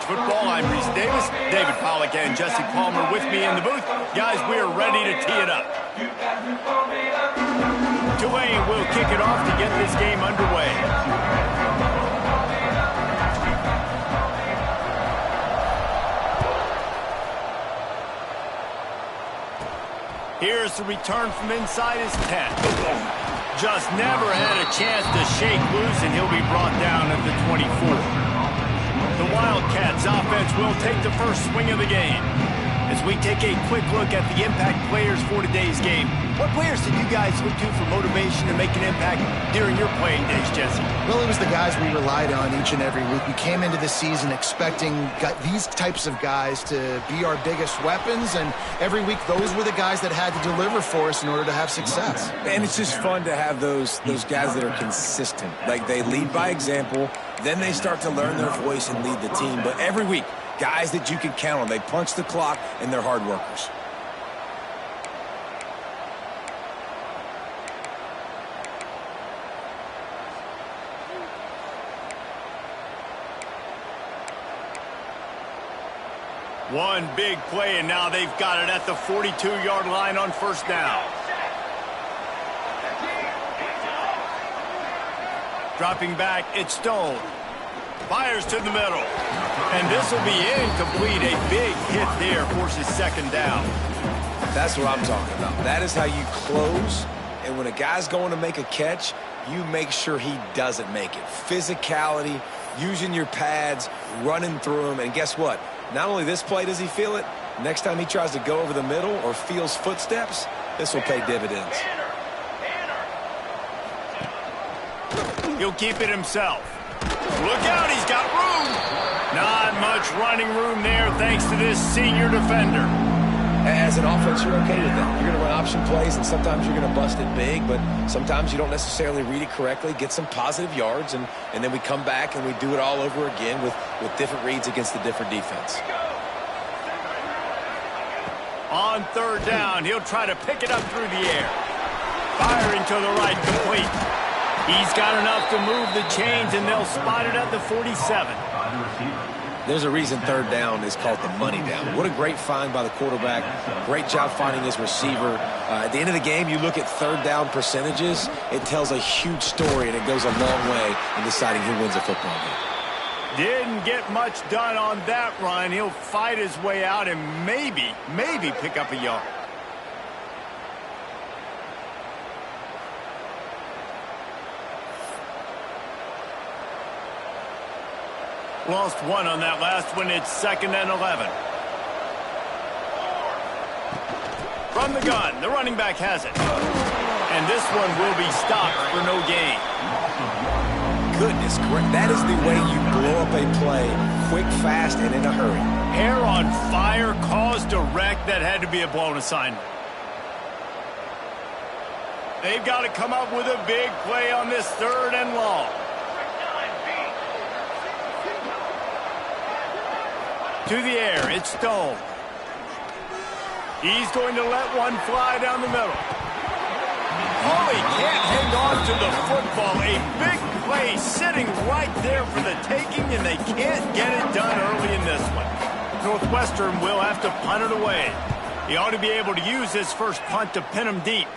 College Football. I'm Reese Davis, David Pollack, and Jesse Palmer with me in the booth. Guys, we are ready to tee it up. Tulane will kick it off to get this game underway. Here's the return from inside his 10. Just never had a chance to shake loose, and he'll be brought down at the 24. The Wildcats offense will take the first swing of the game. As we take a quick look at the impact players for today's game, what players did you guys look to for motivation to make an impact during your playing days, Jesse? Well, it was the guys we relied on each and every week. We came into the season expecting these types of guys to be our biggest weapons, and every week those were the guys that had to deliver for us in order to have success. And it's just fun to have those guys that are consistent. Like, they lead by example, then they start to learn their voice and lead the team. But every week, guys that you can count on. They punch the clock, and they're hard workers. One big play, and now they've got it at the 42-yard line on first down. Dropping back, it's Stone. Fires to the middle. And this will be incomplete. A big hit there forces second down. That's what I'm talking about. That is how you close. And when a guy's going to make a catch, you make sure he doesn't make it. Physicality, using your pads, running through them. And guess what? Not only this play does he feel it, next time he tries to go over the middle or feels footsteps, this will pay dividends. He'll keep it himself. Look out, he's got room. Not much running room there thanks to this senior defender. As an offense, you're okay with that. You're going to run option plays, and sometimes you're going to bust it big, but sometimes you don't necessarily read it correctly, get some positive yards, and then we come back and we do it all over again with different reads against the different defense. On third down, he'll try to pick it up through the air. Firing to the right, complete. He's got enough to move the chains, and they'll spot it at the 47. There's a reason third down is called the money down. What a great find by the quarterback. Great job finding his receiver. At the end of the game, you look at third down percentages. It tells a huge story, and it goes a long way in deciding who wins a football game. Didn't get much done on that run. He'll fight his way out and maybe pick up a yard. Lost one on that last one. It's 2nd and 11. From the gun, the running back has it. And this one will be stopped for no gain. Goodness, that is the way you blow up a play quick, fast, and in a hurry. Hair on fire, caused a wreck. That had to be a blown assignment. They've got to come up with a big play on this 3rd and long. To the air, it's Stone. He's going to let one fly down the middle. Oh, he can't hang on to the football. A big play sitting right there for the taking, and they can't get it done early in this one. Northwestern will have to punt it away. He ought to be able to use his first punt to pin him deep.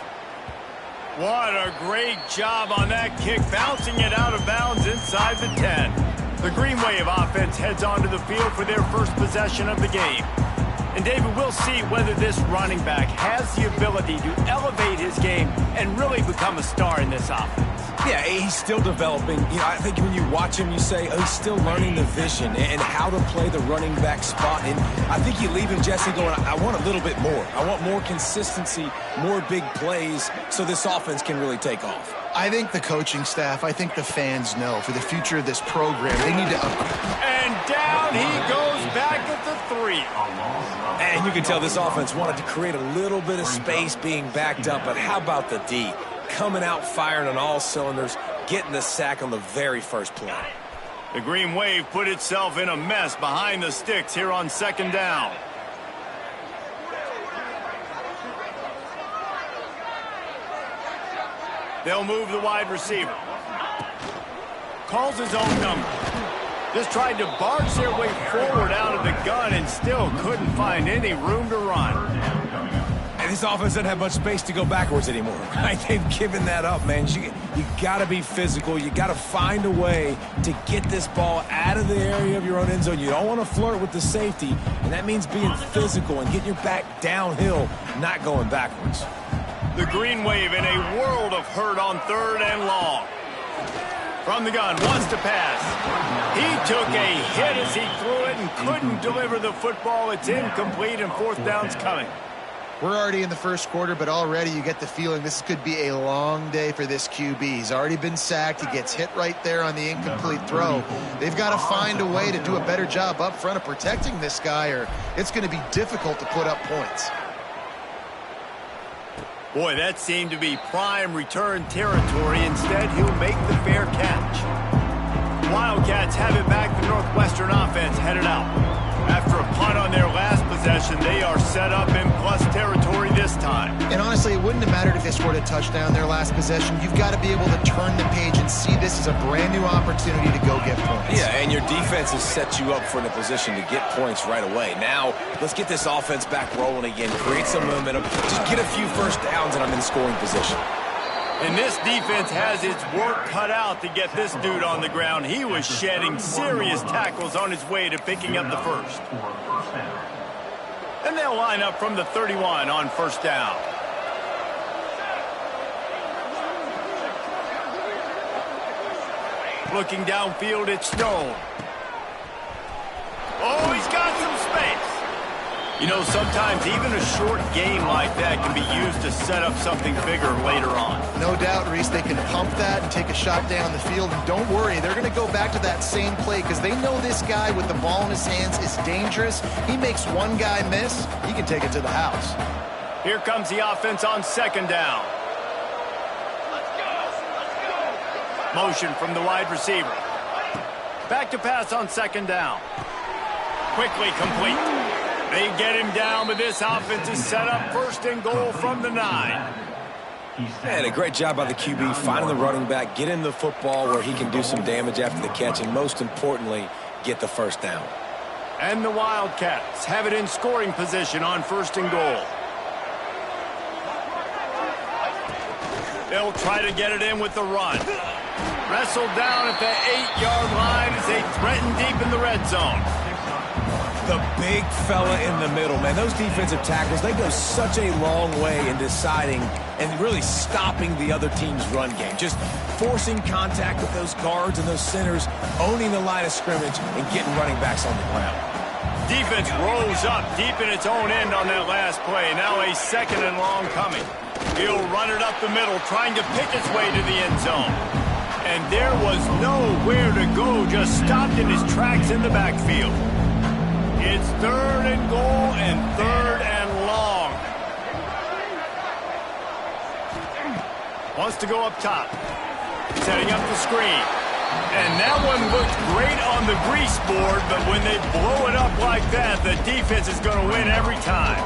What a great job on that kick, bouncing it out of bounds inside the 10. The Green Wave offense heads onto the field for their first possession of the game. And David, we'll see whether this running back has the ability to elevate his game and really become a star in this offense. Yeah, he's still developing. You know, I think when you watch him, you say, oh, he's still learning the vision and how to play the running back spot. And I think you leave him, Jesse, going, I want a little bit more. I want more consistency, more big plays so this offense can really take off. I think the coaching staff, I think the fans know for the future of this program, they need to upgrade. And down he goes back at the 3. And you can tell this offense wanted to create a little bit of space being backed up, but how about the D? Coming out firing on all cylinders, getting the sack on the very first play. The Green Wave put itself in a mess behind the sticks here on 2nd down. They'll move the wide receiver. Calls his own number. Just tried to barge their way forward out of the gun and still couldn't find any room to run. And this offense doesn't have much space to go backwards anymore, right? They've given that up, man. You got to be physical. You got to find a way to get this ball out of the area of your own end zone. You don't want to flirt with the safety, and that means being physical and getting your back downhill, not going backwards. The green wave in a world of hurt on 3rd and long. From the gun, wants to pass. He took a hit as he threw it and couldn't deliver the football. It's incomplete, and 4th down's coming. We're already in the first quarter, but already you get the feeling this could be a long day for this QB. He's already been sacked. He gets hit right there on the incomplete throw. They've got to find a way to do a better job up front of protecting this guy, or it's going to be difficult to put up points. Boy, that seemed to be prime return territory. Instead, he'll make the fair catch. Wildcats have it back. The Northwestern offense headed out. After a punt on their last possession, they are set up in plus territory this time. And honestly, it wouldn't have mattered if they scored a touchdown their last possession. You've got to be able to turn the page and see this as a brand new opportunity to go get points. Yeah, and your defense has set you up for in a position to get points right away. Now, let's get this offense back rolling again, create some momentum, just get a few first downs, and I'm in scoring position. And this defense has its work cut out to get this dude on the ground. He was shedding serious tackles on his way to picking up the first. And they'll line up from the 31 on 1st down. Looking downfield, it's Stone. Oh, he's got some space. You know, sometimes even a short game like that can be used to set up something bigger later on. No doubt, Reese, they can pump that and take a shot down the field. And don't worry, they're going to go back to that same play because they know this guy with the ball in his hands is dangerous. He makes one guy miss, he can take it to the house. Here comes the offense on 2nd down. Motion from the wide receiver. Back to pass on 2nd down. Quickly complete. They get him down, but this offense is set up 1st and goal from the 9. And a great job by the QB finding the running back, getting the football where he can do some damage after the catch, and most importantly, get the 1st down. And the Wildcats have it in scoring position on 1st and goal. They'll try to get it in with the run. Wrestled down at the 8-yard line as they threaten deep in the red zone. The big fella in the middle, man. Those defensive tackles, they go such a long way in deciding and really stopping the other team's run game. Just forcing contact with those guards and those centers, owning the line of scrimmage, and getting running backs on the ground. Defense rose up deep in its own end on that last play. Now a 2nd and long coming. He'll run it up the middle, trying to pick his way to the end zone. And there was nowhere to go, just stopped in his tracks in the backfield. It's 3rd and goal and 3rd and long. Wants to go up top. Setting up the screen. And that one looked great on the grease board, but when they blow it up like that, the defense is going to win every time.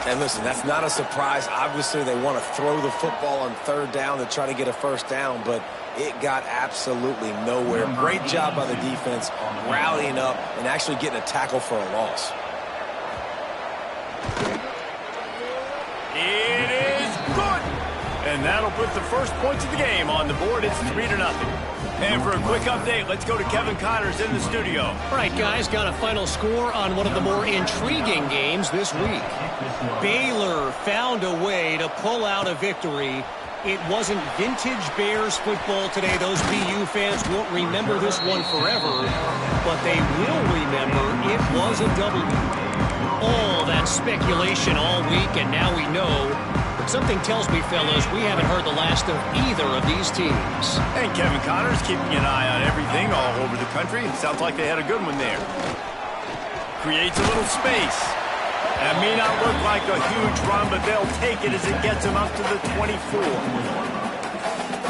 And listen, that's not a surprise. Obviously, they want to throw the football on 3rd down to try to get a 1st down, but it got absolutely nowhere. Great job by the defense, rallying up and actually getting a tackle for a loss. It is good. And that'll put the first points of the game on the board. It's 3-0. And for a quick update, let's go to Kevin Connors in the studio. All right, guys, got a final score on one of the more intriguing games this week. Baylor found a way to pull out a victory. It wasn't vintage Bears football today. Those BU fans won't remember this one forever, but they will remember it was a W. All that speculation all week, and now we know. But something tells me, fellas, we haven't heard the last of either of these teams. And Kevin Connors keeping an eye on everything all over the country. It sounds like they had a good one there. Creates a little space. That may not look like a huge run, but they'll take it as it gets them up to the 24.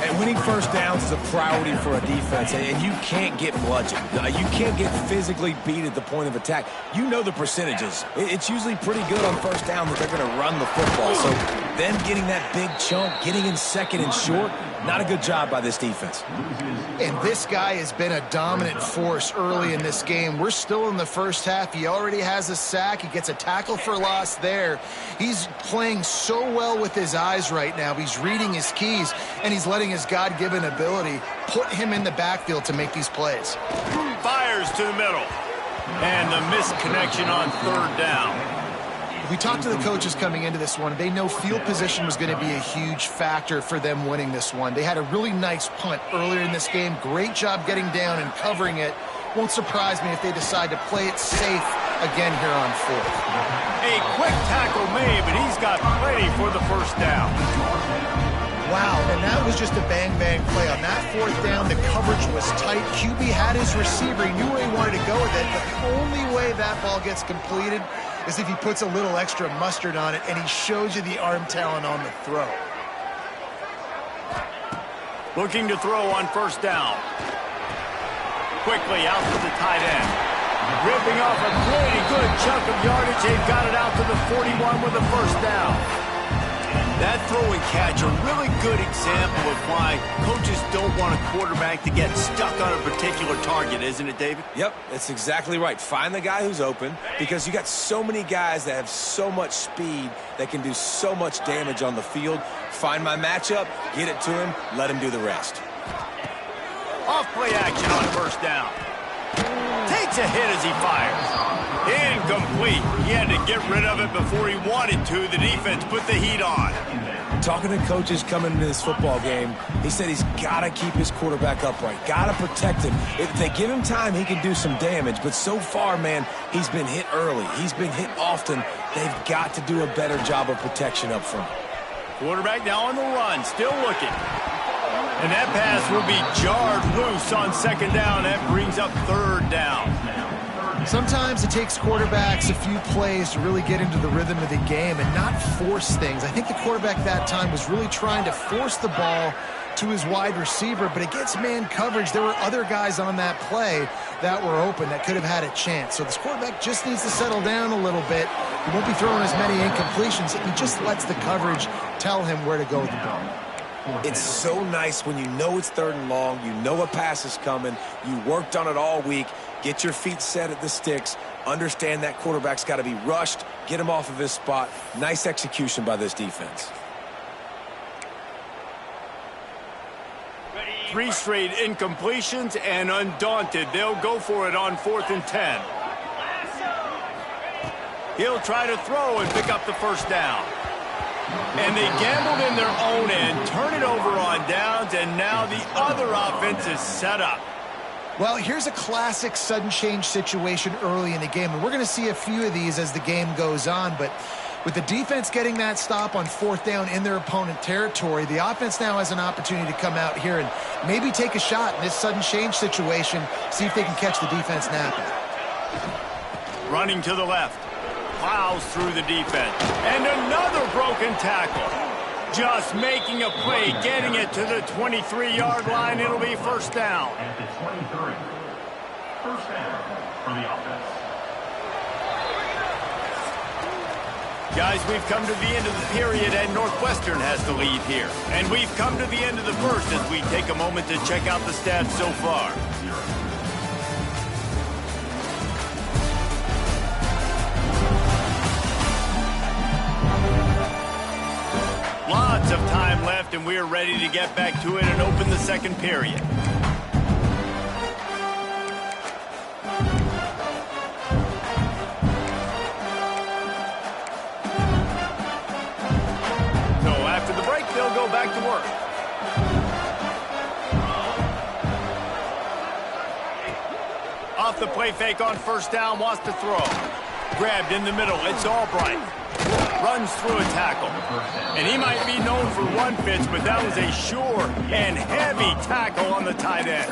And winning first downs is a priority for a defense, and you can't get bludgeoned. You can't get physically beat at the point of attack. You know the percentages. It's usually pretty good on first down that they're going to run the football. So them getting that big chunk, getting in second and short, not a good job by this defense. And this guy has been a dominant force early in this game. We're still in the first half. He already has a sack. He gets a tackle for loss there. He's playing so well with his eyes right now. He's reading his keys, and he's letting his God-given ability put him in the backfield to make these plays. Fires to the middle. And the missed connection on third down. We talked to the coaches coming into this one. They know field position was going to be a huge factor for them winning this one. They had a really nice punt earlier in this game. Great job getting down and covering it. Won't surprise me if they decide to play it safe again here on fourth. A quick tackle made, but he's got plenty for the first down. Wow, and that was just a bang-bang play. On that fourth down, the coverage was tight. QB had his receiver. He knew where he wanted to go with it, but the only way that ball gets completed is if he puts a little extra mustard on it, and he shows you the arm talent on the throw. Looking to throw on first down. Quickly out to the tight end. Ripping off a pretty good chunk of yardage. They've got it out to the 41 with a first down. That throw and catch, a really good example of why coaches don't want a quarterback to get stuck on a particular target, isn't it, David? Yep, that's exactly right. Find the guy who's open, because you got so many guys that have so much speed that can do so much damage on the field. Find my matchup, get it to him, let him do the rest. Off play action on first down. Takes a hit as he fires. Incomplete. He had to get rid of it before he wanted to. The defense put the heat on. Talking to coaches coming into this football game, he said he's got to keep his quarterback upright, got to protect him. If they give him time, he can do some damage. But so far, man, he's been hit early. He's been hit often. They've got to do a better job of protection up front. Quarterback now on the run, still looking. And that pass will be jarred loose on second down. That brings up third down. Sometimes it takes quarterbacks a few plays to really get into the rhythm of the game and not force things. I think the quarterback that time was really trying to force the ball to his wide receiver, but against man coverage, there were other guys on that play that were open that could have had a chance. So this quarterback just needs to settle down a little bit. He won't be throwing as many incompletions. He just lets the coverage tell him where to go with the ball. It's so nice when you know it's third and long, you know a pass is coming, you worked on it all week, get your feet set at the sticks, understand that quarterback's got to be rushed, get him off of his spot. Nice execution by this defense. 3 straight incompletions, and undaunted, they'll go for it on 4th and 10. He'll try to throw and pick up the first down. And they gambled in their own end, turn it over on downs, and now the other offense is set up. Well, here's a classic sudden change situation early in the game, and we're going to see a few of these as the game goes on, but with the defense getting that stop on 4th down in their opponent territory, the offense now has an opportunity to come out here and maybe take a shot in this sudden change situation, see if they can catch the defense napping. Running to the left. Plows through the defense. And another broken tackle. Just making a play, getting it to the 23-yard line. It'll be first down. At the 23. First down for the offense. Guys, we've come to the end of the period, and Northwestern has the lead here. And we've come to the end of the first as we take a moment to check out the stats so far. Lots of time left, and we're ready to get back to it and open the second period. So after the break, they'll go back to work. Off the play fake on first down, wants to throw. Grabbed in the middle, it's Albright. Runs through a tackle. And he might be known for one pitch, but that was a sure and heavy tackle on the tight end.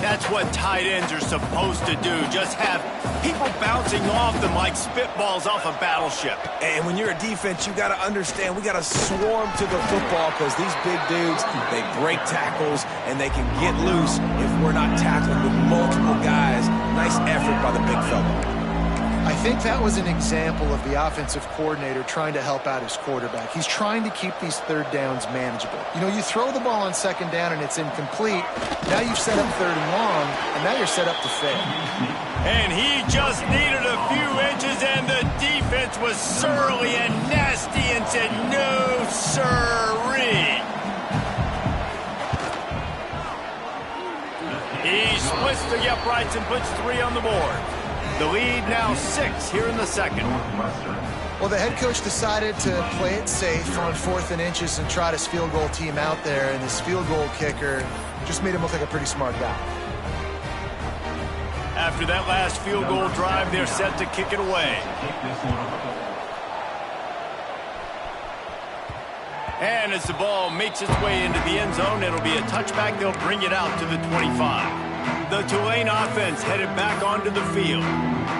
That's what tight ends are supposed to do. Just have people bouncing off them like spitballs off a battleship. And when you're a defense, you got to understand we got to swarm to the football because these big dudes, they break tackles and they can get loose if we're not tackling with multiple guys. Nice effort by the big fella. I think that was an example of the offensive coordinator trying to help out his quarterback. He's trying to keep these third downs manageable. You know, you throw the ball on second down and it's incomplete. Now you've set up third and long, and now you're set up to fail. And he just needed a few inches, and the defense was surly and nasty and said, no, sirree. He splits the uprights and puts 3 on the board. The lead now 6 here in the second. Well, the head coach decided to play it safe on 4th and inches and trot his field goal team out there, and his field goal kicker just made him look like a pretty smart guy. After that last field goal drive, they're set to kick it away. And as the ball makes its way into the end zone, it'll be a touchback. They'll bring it out to the 25. The Tulane offense headed back onto the field.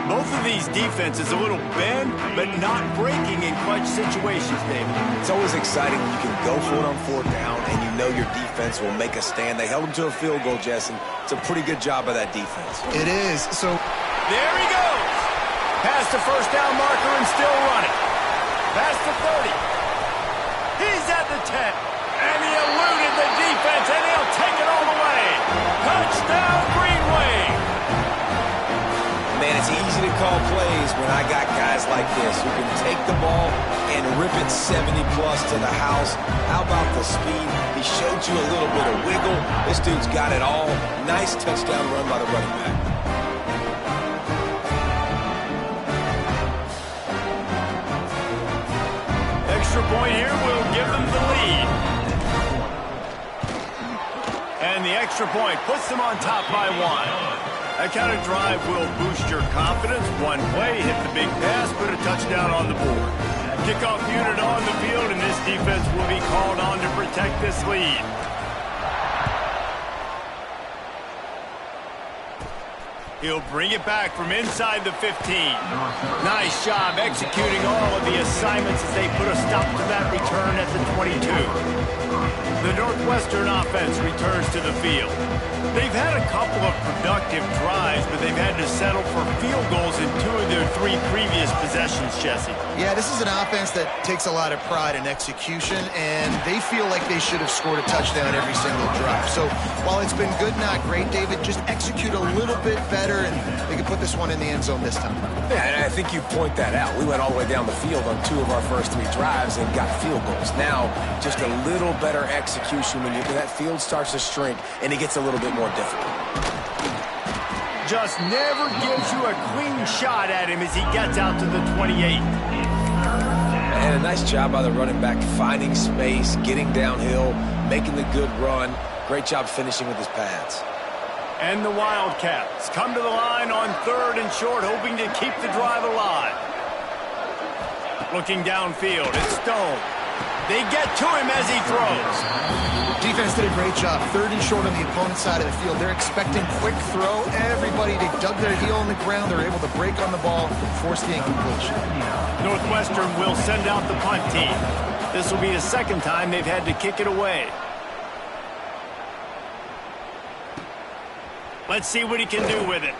Both of these defenses a little bend, but not breaking in clutch situations, David. It's always exciting when you can go for it on 4th down and you know your defense will make a stand. They held them to a field goal, Jesse. It's a pretty good job by that defense. It is. So there he goes. Past the first down marker and still running. Past the 30. He's at the 10. And he eluded the defense, and he'll take it all the way. Touchdown, Green Wave. Man, it's easy to call plays when I got guys like this who can take the ball and rip it 70-plus to the house. How about the speed? He showed you a little bit of wiggle. This dude's got it all. Nice touchdown run by the running back. Extra point here will give them the lead. And the extra point puts them on top by 1. That kind of drive will boost your confidence. One play, hit the big pass, put a touchdown on the board. Kickoff unit on the field, and this defense will be called on to protect this lead. He'll bring it back from inside the 15. Nice job executing all of the assignments as they put a stop to that return at the 22. The Northwestern offense returns to the field. They've had a couple of productive drives, but they've had to settle for field goals in 2 of their 3 previous possessions, Jesse. Yeah, this is an offense that takes a lot of pride in execution, and they feel like they should have scored a touchdown every single drive. So while it's been good, not great, David, just execute a little bit better, and they can put this one in the end zone this time. Yeah, and I think you point that out. We went all the way down the field on 2 of our first 3 drives and got field goals. Now, just a little better execution when that field starts to shrink and it gets a little bit more difficult. Just never gives you a clean shot at him as he gets out to the 28. And a nice job by the running back, finding space, getting downhill, making the good run. Great job finishing with his pads. And the Wildcats come to the line on 3rd and short, hoping to keep the drive alive. Looking downfield, it's Stone. They get to him as he throws. Defense did a great job. 3rd and short on the opponent's side of the field. They're expecting quick throw. Everybody, they dug their heel on the ground. They're able to break on the ball, force the incompletion. Northwestern will send out the punt team. This will be the 2nd time they've had to kick it away. Let's see what he can do with it.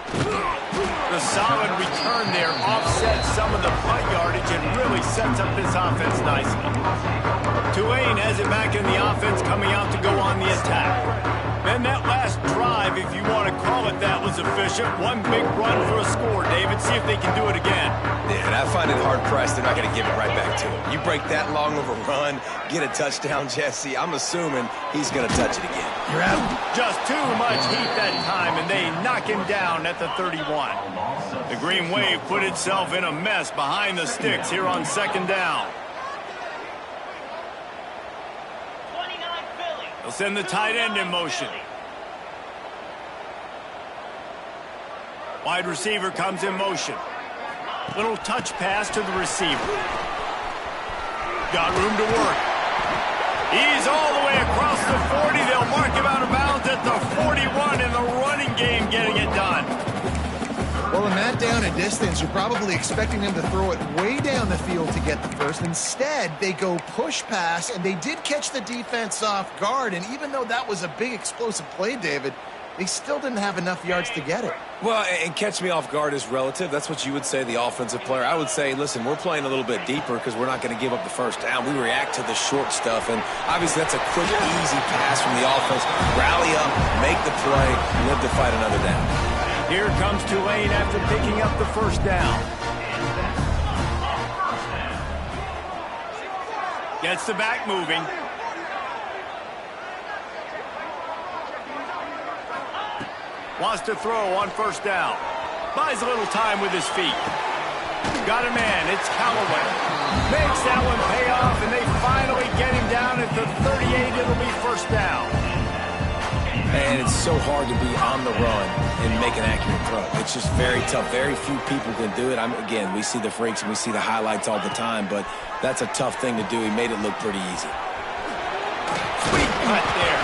The solid return there offsets some of the punt yardage and really sets up this offense nicely. Tulane has it back in the offense, coming out to go on the attack. And that last drive, if you want to call it that, was efficient. One big run for a score, David. See if they can do it again. Yeah, and I find it hard-pressed they're not going to give it right back to him. You break that long of a run, get a touchdown, Jesse, I'm assuming he's going to touch it again. You're out. Just too much heat that time, and they knock him down at the 31. The Green Wave put itself in a mess behind the sticks here on 2nd down. They'll send the tight end in motion. Wide receiver comes in motion. Little touch pass to the receiver. Got room to work. He's all the way across the 40. They'll mark him out of bounds at the 41, and the running run game getting it done. Well, in that down and distance, you're probably expecting them to throw it way down the field to get the first. Instead, they go push pass, and they did catch the defense off guard. And even though that was a big explosive play, David, they still didn't have enough yards to get it. Well, and catch me off guard is relative. That's what you would say, the offensive player. I would say, listen, we're playing a little bit deeper because we're not going to give up the first down. We react to the short stuff, and obviously that's a quick, easy pass from the offense. Rally up, make the play, live to fight another down. Here comes Tulane after picking up the first down. Gets the back moving. Wants to throw on first down. Buys a little time with his feet. Got a man. It's Callaway. Makes that one pay off, and they finally get him down at the 38. It'll be first down. And it's so hard to be on the run and make an accurate throw. It's just very tough. Very few people can do it. Again, we see the freaks and we see the highlights all the time, but that's a tough thing to do. He made it look pretty easy. Sweet cut there.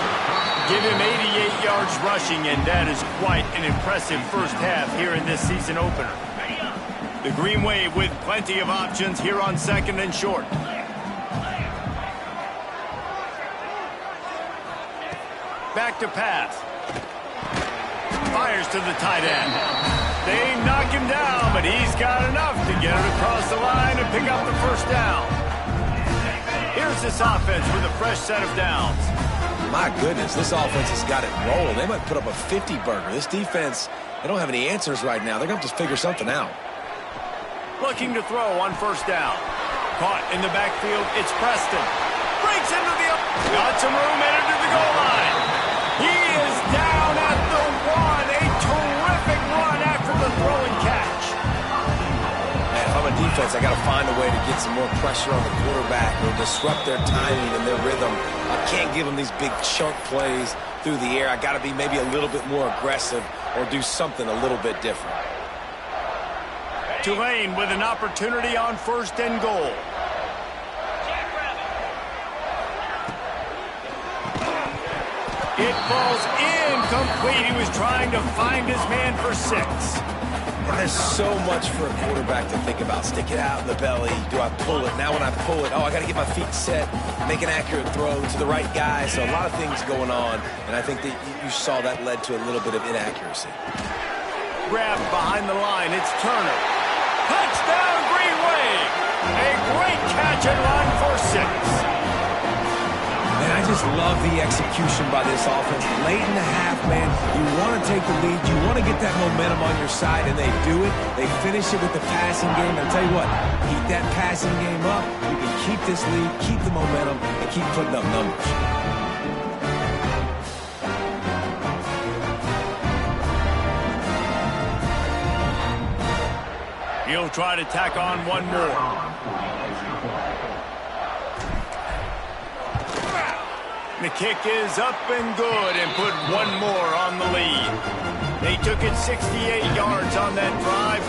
Give him 88 yards rushing, and that is quite an impressive first half here in this season opener. The Green Wave with plenty of options here on second and short. Back to pass. Fires to the tight end. They knock him down, but he's got enough to get it across the line and pick up the first down. Here's this offense with a fresh set of downs. My goodness, this offense has got it rolling. They might put up a 50-burger. This defense, they don't have any answers right now. They're going to have to figure something out. Looking to throw on first down. Caught in the backfield, it's Preston. Breaks into the... Got some room, headed to the goal line. He is down at the one. A terrific run after the throw and catch. Man, if I'm a defense, I got to find a way to get some more pressure on the quarterback or disrupt their timing and their rhythm. I can't give them these big chunk plays through the air. I got to be maybe a little bit more aggressive or do something a little bit different. Tulane with an opportunity on first and goal. It falls incomplete. He was trying to find his man for 6. And there's so much for a quarterback to think about. Stick it out in the belly. Do I pull it? Now when I pull it, I got to get my feet set, make an accurate throw to the right guy. So a lot of things going on, and I think that you saw that led to a little bit of inaccuracy. Grabbed behind the line. It's Turner. Touchdown, Green Wave. A great catch and run for 6. Man, I just love the execution by this offense. Late in the half, man, you want to take the lead. You want to get that momentum on your side, and they do it. They finish it with the passing game. I'll tell you what, keep that passing game up. You can keep this lead, keep the momentum, and keep putting up numbers. He'll try to tack on one more. The kick is up and good and put one more on the lead. They took it 68 yards on that drive,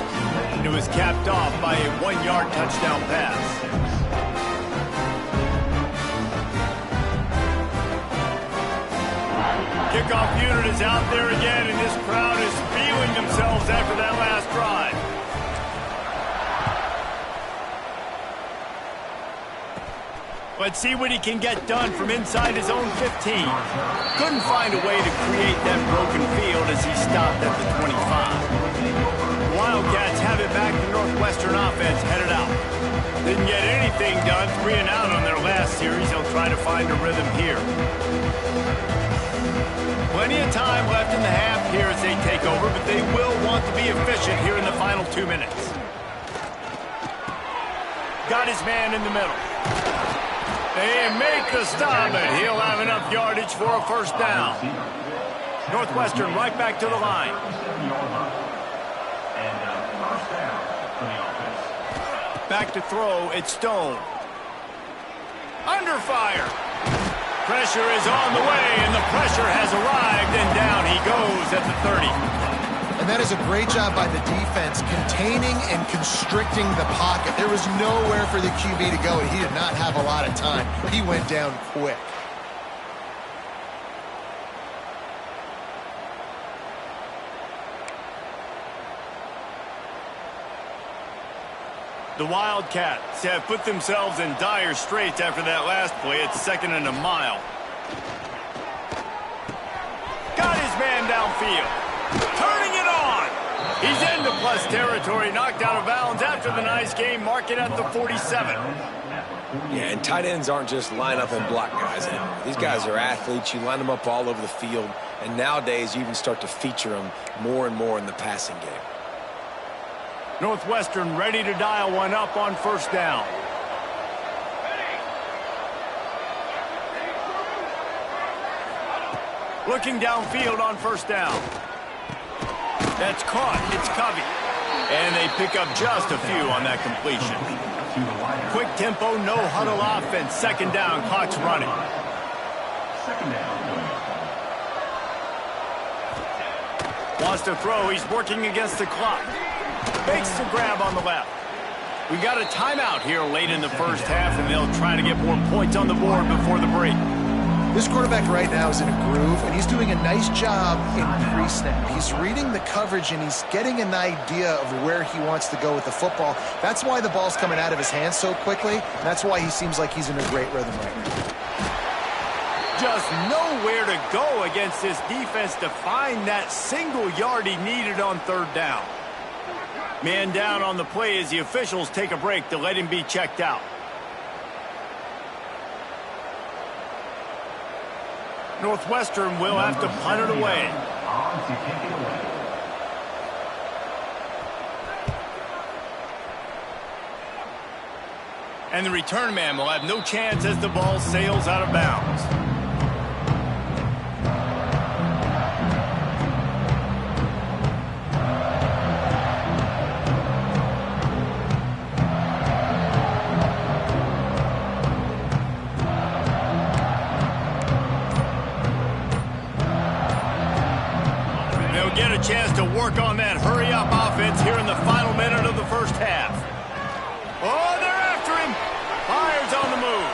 and it was capped off by a 1-yard touchdown pass. Kickoff unit is out there again, and this crowd is feeling themselves after that last drive. Let's see what he can get done from inside his own 15. Couldn't find a way to create that broken field as he stopped at the 25. The Wildcats have it back to Northwestern offense headed out. Didn't get anything done, 3 and out on their last series. They'll try to find a rhythm here. Plenty of time left in the half here as they take over, but they will want to be efficient here in the final 2 minutes. Got his man in the middle. They make the stop, and he'll have enough yardage for a first down. Northwestern right back to the line. Back to throw, it's Stone. Under fire. Pressure is on the way, and the pressure has arrived, and down he goes at the 30. And that is a great job by the defense, containing and constricting the pocket. There was nowhere for the QB to go, and he did not have a lot of time. He went down quick. The Wildcats have put themselves in dire straits after that last play. It's 2nd and a mile. Got his man downfield. Turning it on. He's into plus territory, knocked out of bounds after the nice game, marking at the 47. Yeah, and tight ends aren't just line up and block guys anymore. These guys are athletes. You line them up all over the field, and nowadays you even start to feature them more and more in the passing game. Northwestern ready to dial one up on 1st down. Looking downfield on 1st down. That's caught. It's Covey. And they pick up just a few on that completion. Quick tempo, no huddle offense. 2nd down, clock's running. 2nd down. Wants to throw. He's working against the clock. Makes the grab on the left. We got a timeout here late in the 1st half, and they'll try to get more points on the board before the break. This quarterback right now is in a groove, and he's doing a nice job in pre-snap. He's reading the coverage, and he's getting an idea of where he wants to go with the football. That's why the ball's coming out of his hands so quickly, and that's why he seems like he's in a great rhythm right now. Just nowhere to go against this defense to find that single yard he needed on 3rd down. Man down on the play as the officials take a break to let him be checked out. Northwestern will have to punt it away. On to kick it away. And the return man will have no chance as the ball sails out of bounds. Get a chance to work on that hurry-up offense here in the final minute of the 1st half. Oh, they're after him. Fires on the move.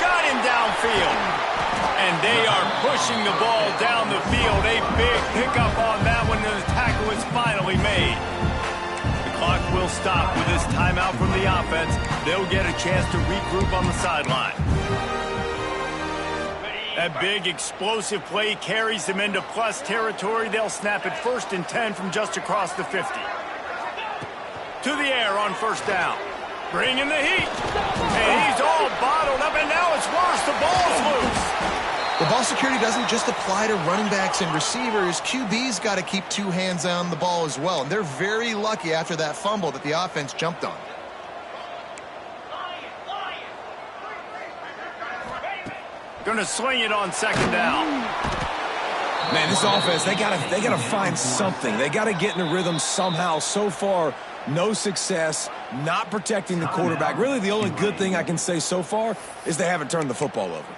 Got him downfield. And they are pushing the ball down the field. A big pickup on that one, and the tackle is finally made. The clock will stop with this timeout from the offense. They'll get a chance to regroup on the sideline. That big explosive play carries them into plus territory. They'll snap it 1st and 10 from just across the 50. To the air on 1st down. Bringing the heat. And he's all bottled up, and now it's worse. The ball's loose. The ball security doesn't just apply to running backs and receivers. QB's got to keep 2 hands on the ball as well. And they're very lucky after that fumble that the offense jumped on. Going to swing it on 2nd down. Man, this offense, they gotta find something. They gotta get in a rhythm somehow. So far, no success, not protecting the quarterback. Really, the only good thing I can say so far is they haven't turned the football over.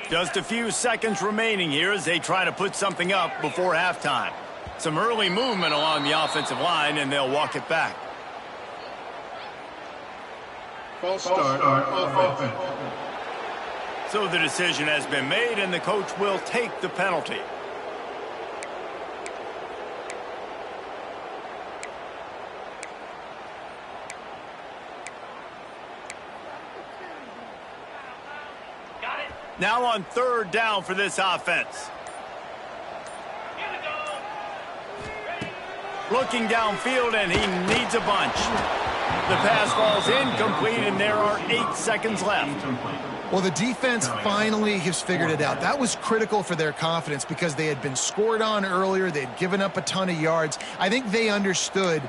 Just a few seconds remaining here as they try to put something up before halftime. Some early movement along the offensive line, and they'll walk it back. False start offense. So the decision has been made, and the coach will take the penalty. Now on 3rd down for this offense. Looking downfield, and he needs a bunch. The pass falls incomplete, and there are 8 seconds left. Well, the defense finally has figured it out. That was critical for their confidence because they had been scored on earlier. They had given up a ton of yards. I think they understood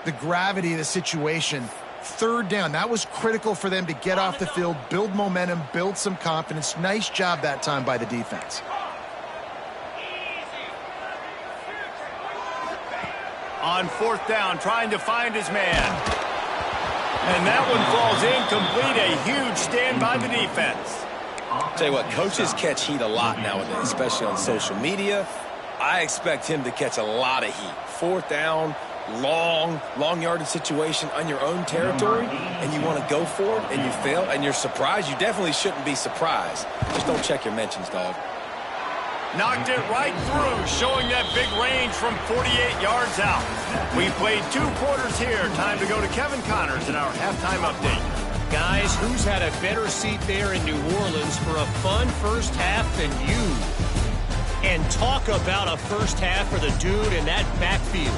the gravity of the situation. 3rd down, that was critical for them to get off the field, build momentum, build some confidence. Nice job that time by the defense. On 4th down, trying to find his man. And that one falls incomplete. A huge stand by the defense. Tell you what, coaches catch heat a lot nowadays, especially on social media. I expect him to catch a lot of heat. 4th down, long yardage situation on your own territory, and you want to go for it, and you fail, and you're surprised, you definitely shouldn't be surprised. Just don't check your mentions, dog. Knocked it right through, showing that big range from 48 yards out. We played 2 quarters here. Time to go to Kevin Connors in our halftime update. Guys, who's had a better seat there in New Orleans for a fun first half than you? And talk about a first half for the dude in that backfield.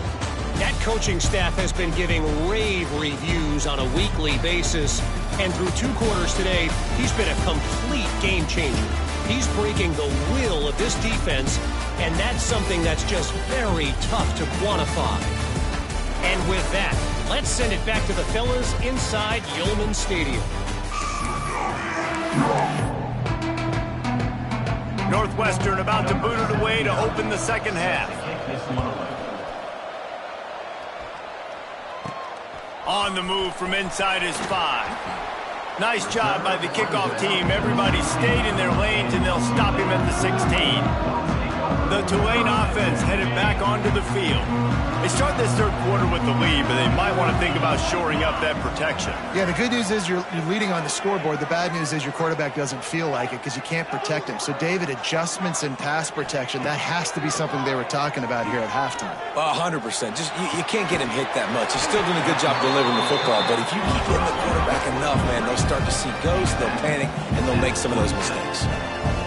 That coaching staff has been giving rave reviews on a weekly basis. And through 2 quarters today, he's been a complete game changer. He's breaking the will of this defense, and that's something that's just very tough to quantify. And with that, let's send it back to the fellas inside Yulman Stadium. Northwestern about to boot it away to open the second half. On the move from inside his 5. Nice job by the kickoff team. Everybody stayed in their lanes, and they'll stop him at the 16. The Tulane offense headed back onto the field. They start this third quarter with the lead, but they might want to think about shoring up that protection. Yeah, the good news is you're leading on the scoreboard. The bad news is your quarterback doesn't feel like it because you can't protect him. So, David, adjustments in pass protection, that has to be something they were talking about here at halftime. 100%. Just you can't get him hit that much. He's still doing a good job delivering the football, but if you keep hitting the quarterback enough, man, they'll start to see ghosts, they'll panic, and they'll make some of those mistakes.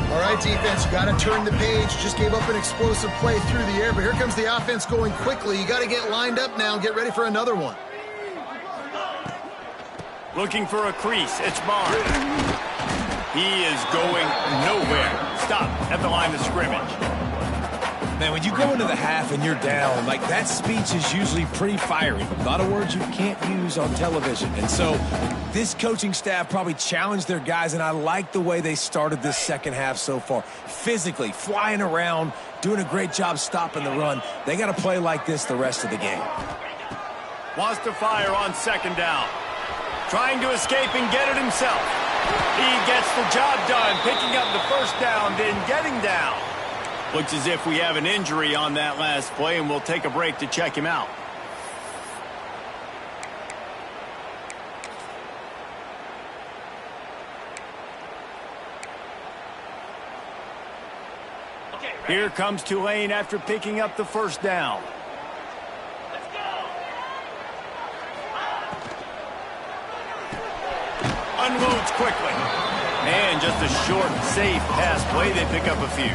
All right, defense, you got to turn the page. Just gave up an explosive play through the air, but here comes the offense going quickly. You got to get lined up now and get ready for another one. Looking for a crease. It's Barnes. He is going nowhere. Stop at the line of scrimmage. Man, when you go into the half and you're down, like that speech is usually pretty fiery. A lot of words you can't use on television. And so this coaching staff probably challenged their guys, and I like the way they started this second half so far. Physically, flying around, doing a great job stopping the run. They got to play like this the rest of the game. Wants to fire on second down. Trying to escape and get it himself. He gets the job done, picking up the first down, then getting down. Looks as if we have an injury on that last play, and we'll take a break to check him out. Here comes Tulane after picking up the first down. Unloads quickly. And just a short, safe pass play. They pick up a few.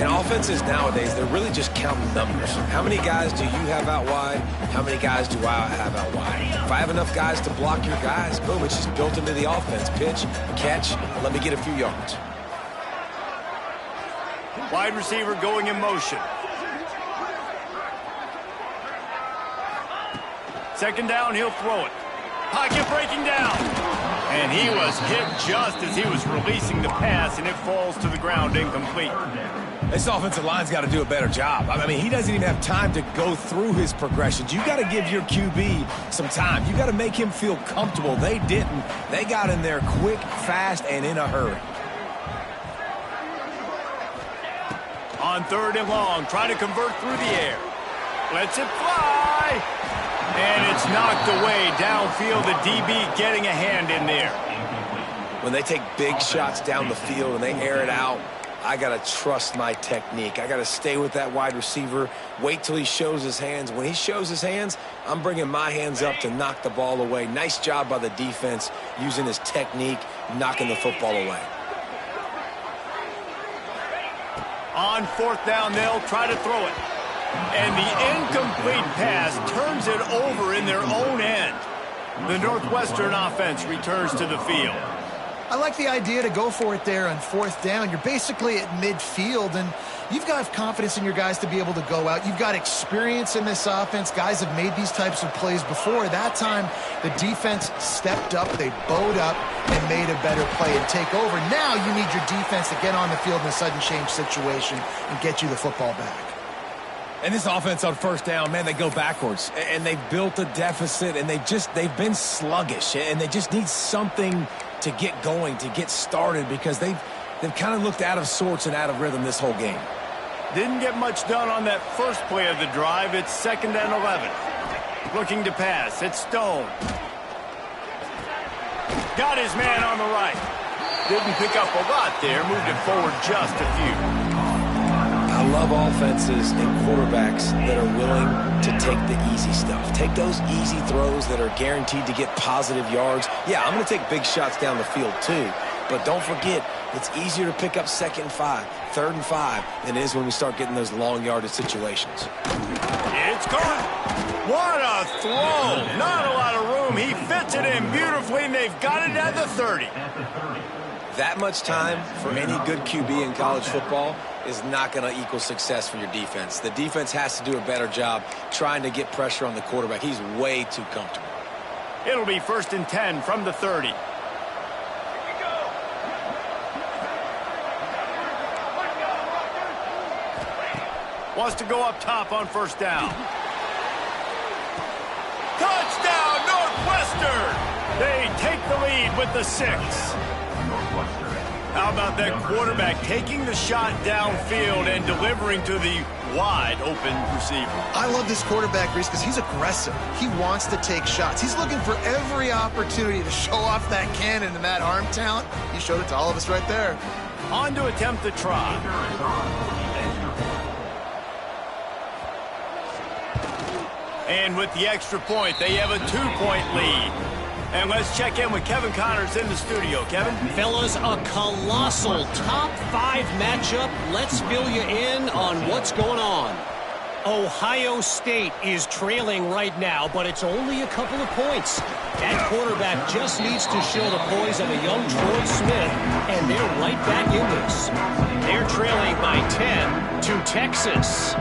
In offenses nowadays, they're really just counting numbers. How many guys do you have out wide? How many guys do I have out wide? If I have enough guys to block your guys, boom, it's just built into the offense. Pitch, catch, let me get a few yards. Wide receiver going in motion. Second down, he'll throw it. Pocket breaking down. And he was hit just as he was releasing the pass, and it falls to the ground incomplete. This offensive line's got to do a better job. I mean, he doesn't even have time to go through his progressions. You got to give your QB some time. You got to make him feel comfortable. They didn't. They got in there quick, fast, and in a hurry. On third and long, try to convert through the air. Lets it fly. And it's knocked away downfield. The DB getting a hand in there. When they take big shots down the field and they air it out, I got to trust my technique. I got to stay with that wide receiver, wait till he shows his hands. When he shows his hands, I'm bringing my hands up to knock the ball away. Nice job by the defense using his technique, knocking the football away. On fourth down, they'll try to throw it. And the incomplete pass turns it over in their own end. The Northwestern offense returns to the field. I like the idea to go for it there on fourth down. You're basically at midfield, and you've got confidence in your guys to be able to go out. You've got experience in this offense. Guys have made these types of plays before. That time, the defense stepped up, they bowed up, and made a better play and take over. Now you need your defense to get on the field in a sudden change situation and get you the football back. And this offense on first down, man, they go backwards. And they've built a deficit, and they've been sluggish. And they just need something to get going, to get started, because they've kind of looked out of sorts and out of rhythm this whole game. Didn't get much done on that first play of the drive. It's 2nd and 11. Looking to pass. It's Stone. Got his man on the right. Didn't pick up a lot there. Moved it forward just a few. I love offenses and quarterbacks that are willing to take the easy stuff. Take those easy throws that are guaranteed to get positive yards. Yeah, I'm going to take big shots down the field too. But don't forget, it's easier to pick up 2nd and 5, 3rd and 5 than it is when we start getting those long yardage situations. It's caught. What a throw. Not a lot of room. He fits it in beautifully, and they've got it at the 30. That much time for any good QB in college football is not going to equal success for your defense. The defense has to do a better job trying to get pressure on the quarterback. He's way too comfortable. It'll be 1st and 10 from the 30. Wants to go up top on 1st down. Touchdown, Northwestern! They take the lead with the 6. How about that quarterback taking the shot downfield and delivering to the wide open receiver? I love this quarterback, Reese, because he's aggressive. He wants to take shots. He's looking for every opportunity to show off that cannon and that arm talent. He showed it to all of us right there. On to attempt the try. And with the extra point, they have a 2-point lead. And let's check in with Kevin Connors in the studio. Kevin? Fellas, a colossal top 5 matchup. Let's fill you in on what's going on. Ohio State is trailing right now, but it's only a couple of points. That quarterback just needs to show the poise of a young Troy Smith, and they're right back in this. They're trailing by 10 to Texas.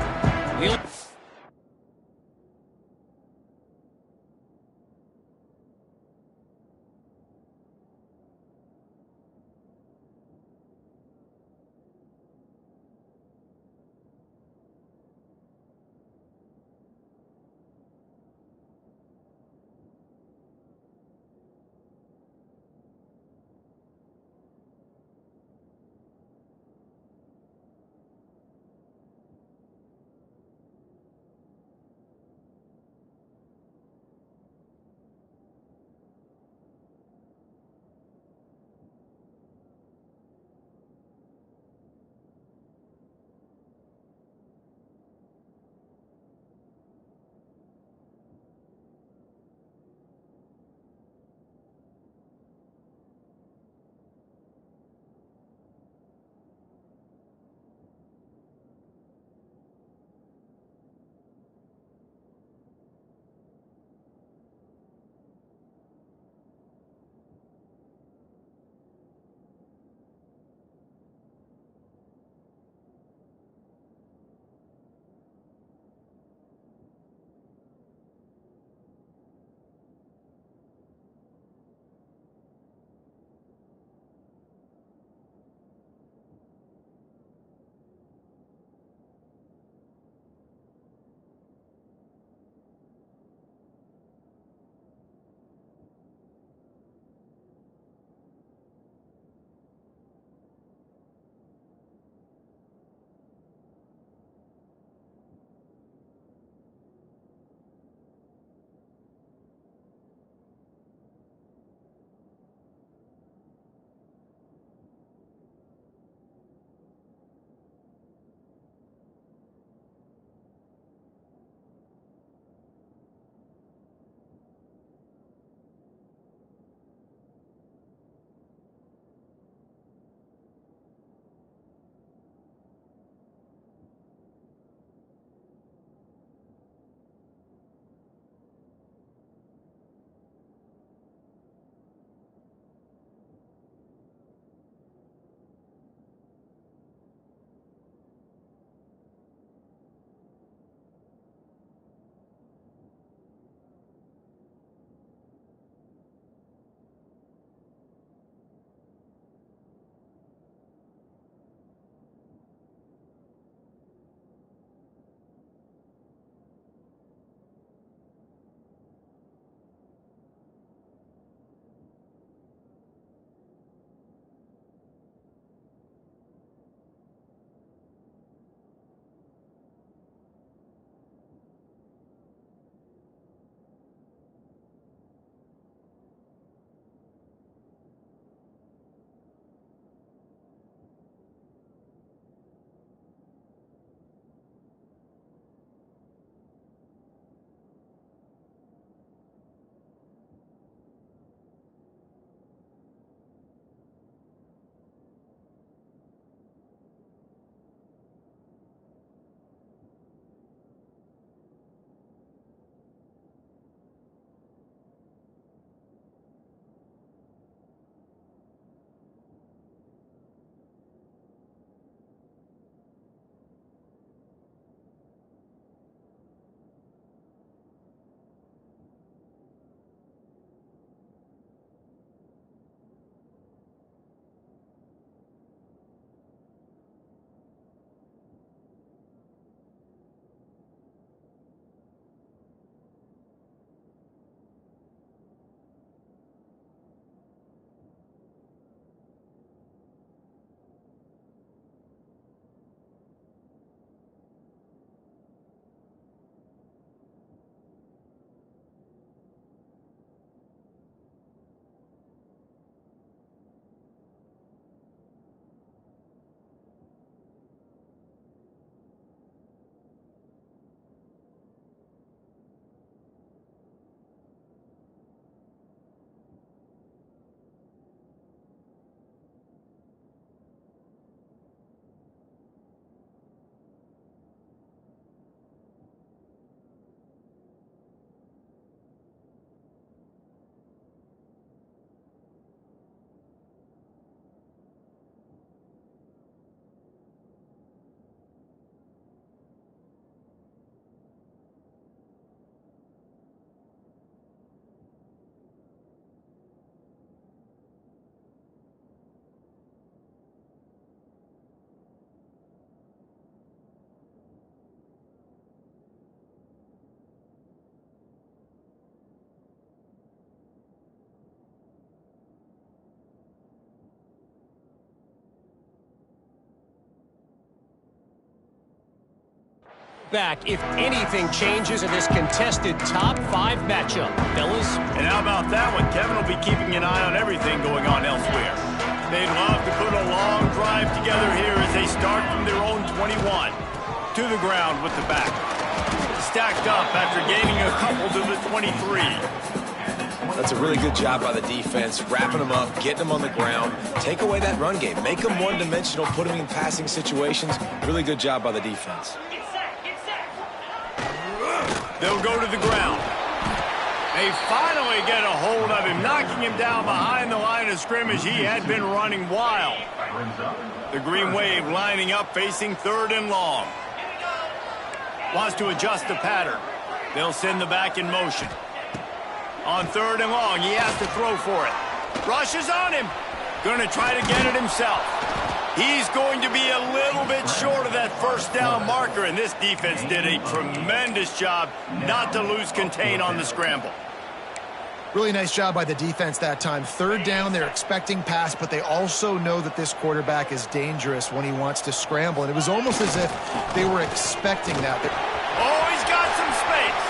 back if anything changes in this contested top 5 matchup. Fellas? And how about that one? Kevin will be keeping an eye on everything going on elsewhere. They'd love to put a long drive together here as they start from their own 21. To the ground with the back. Stacked up after gaining a couple to the 23. That's a really good job by the defense, wrapping them up, getting them on the ground. Take away that run game. Make them one-dimensional, put them in passing situations. Really good job by the defense. They'll go to the ground. They finally get a hold of him, knocking him down behind the line of scrimmage. He had been running wild. The Green Wave lining up, facing 3rd and long. Wants to adjust the pattern. They'll send the back in motion. On 3rd and long, he has to throw for it. Rushes on him. Going to try to get it himself. He's going to be a little bit short of that first down marker, and this defense did a tremendous job not to lose contain on the scramble. Really nice job by the defense that time. 3rd down, they're expecting pass, but they also know that this quarterback is dangerous when he wants to scramble, and it was almost as if they were expecting that. Oh, he's got some space.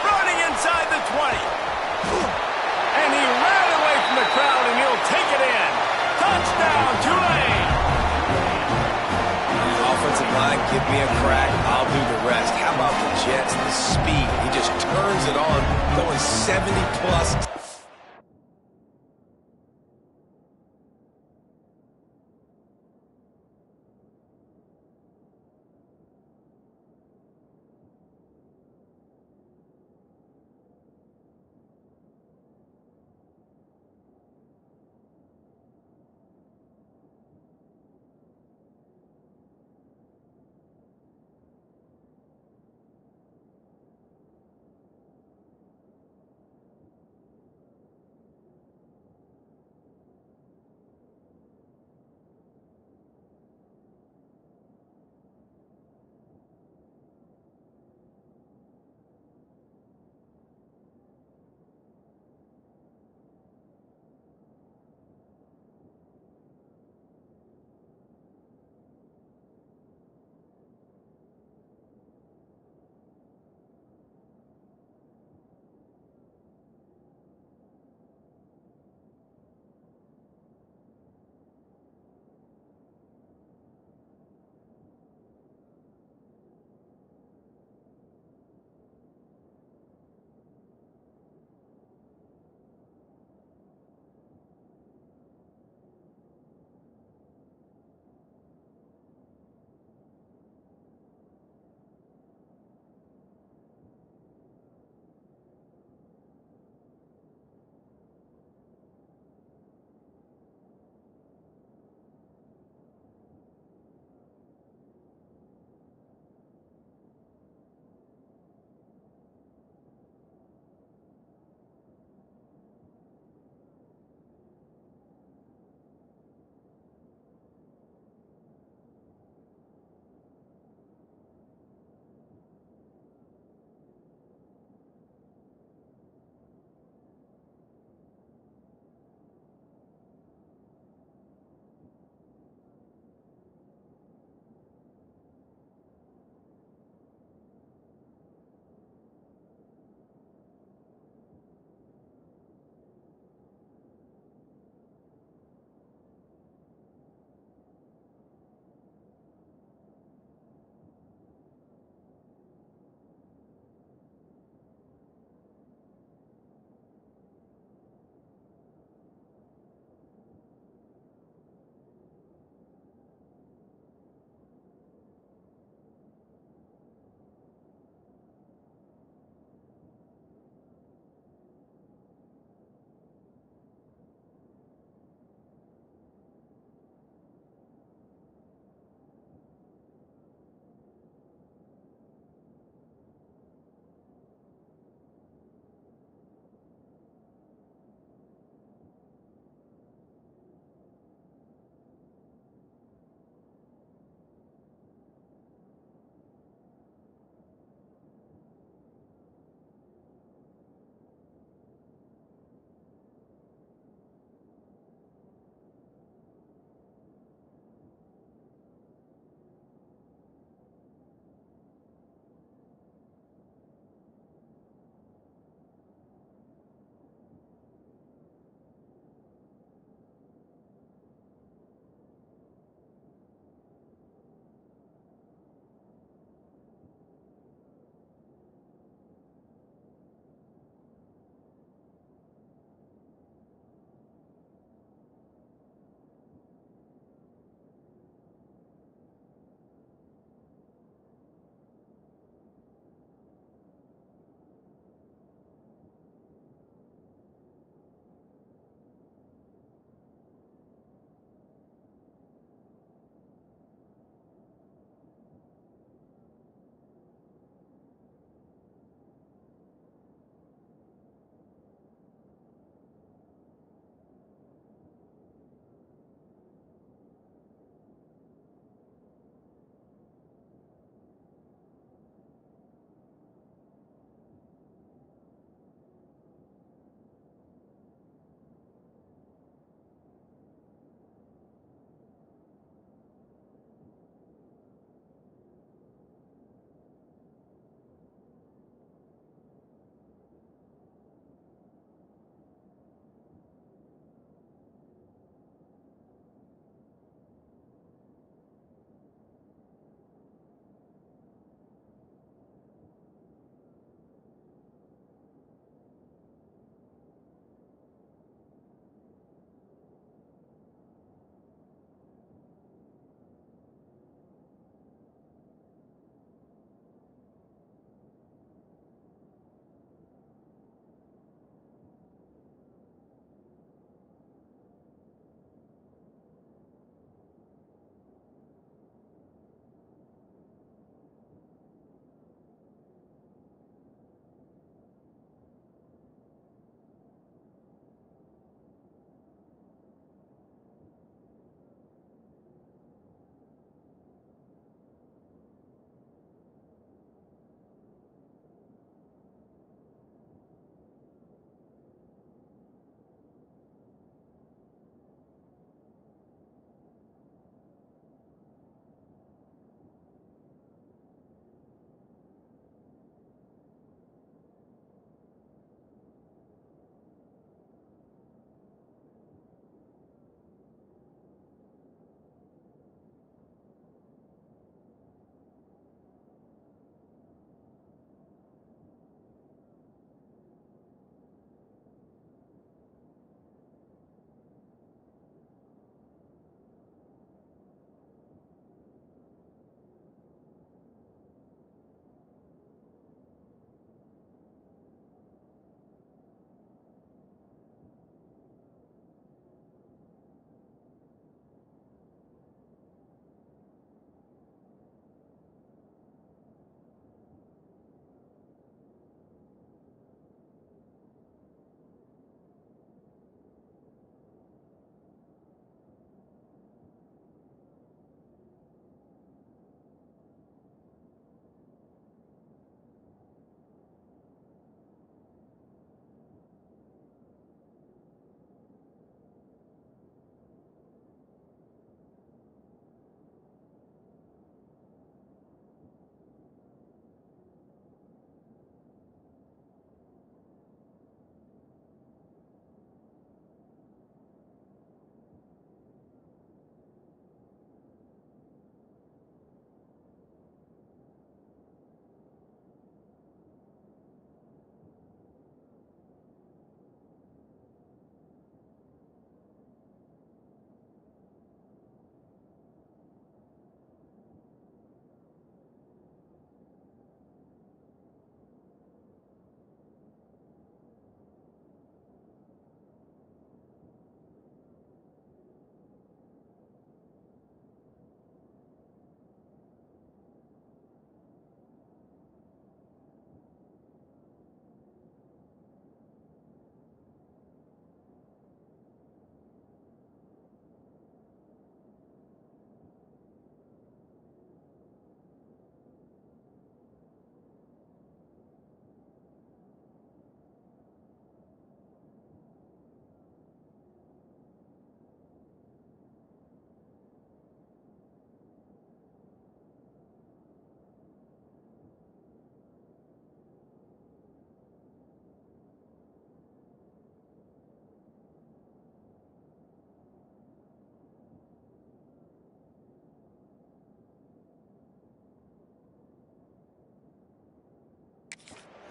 Running inside the 20. And he ran away from the crowd, and he'll take it in. Touchdown, Tulane. Offensive line, give me a crack, I'll do the rest. How about the Jets, the speed? He just turns it on, going 70-plus.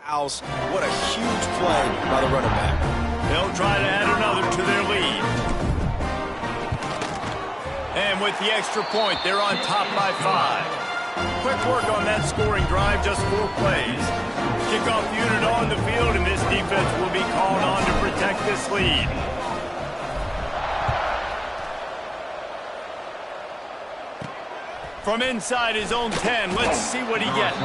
House, what a huge play by the running back. They'll try to add another to their lead. And with the extra point, they're on top by 5. Quick work on that scoring drive, just 4 plays. Kickoff unit on the field, and this defense will be called on to protect this lead. From inside his own 10, let's see what he gets.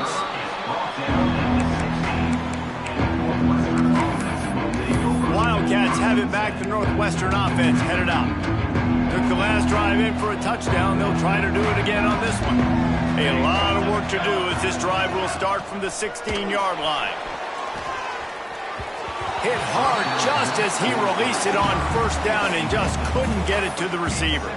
Wildcats have it back. The Northwestern offense headed out. Took the last drive in for a touchdown. They'll try to do it again on this one. A lot of work to do as this drive will start from the 16-yard line. Hit hard just as he released it on first down and just couldn't get it to the receiver.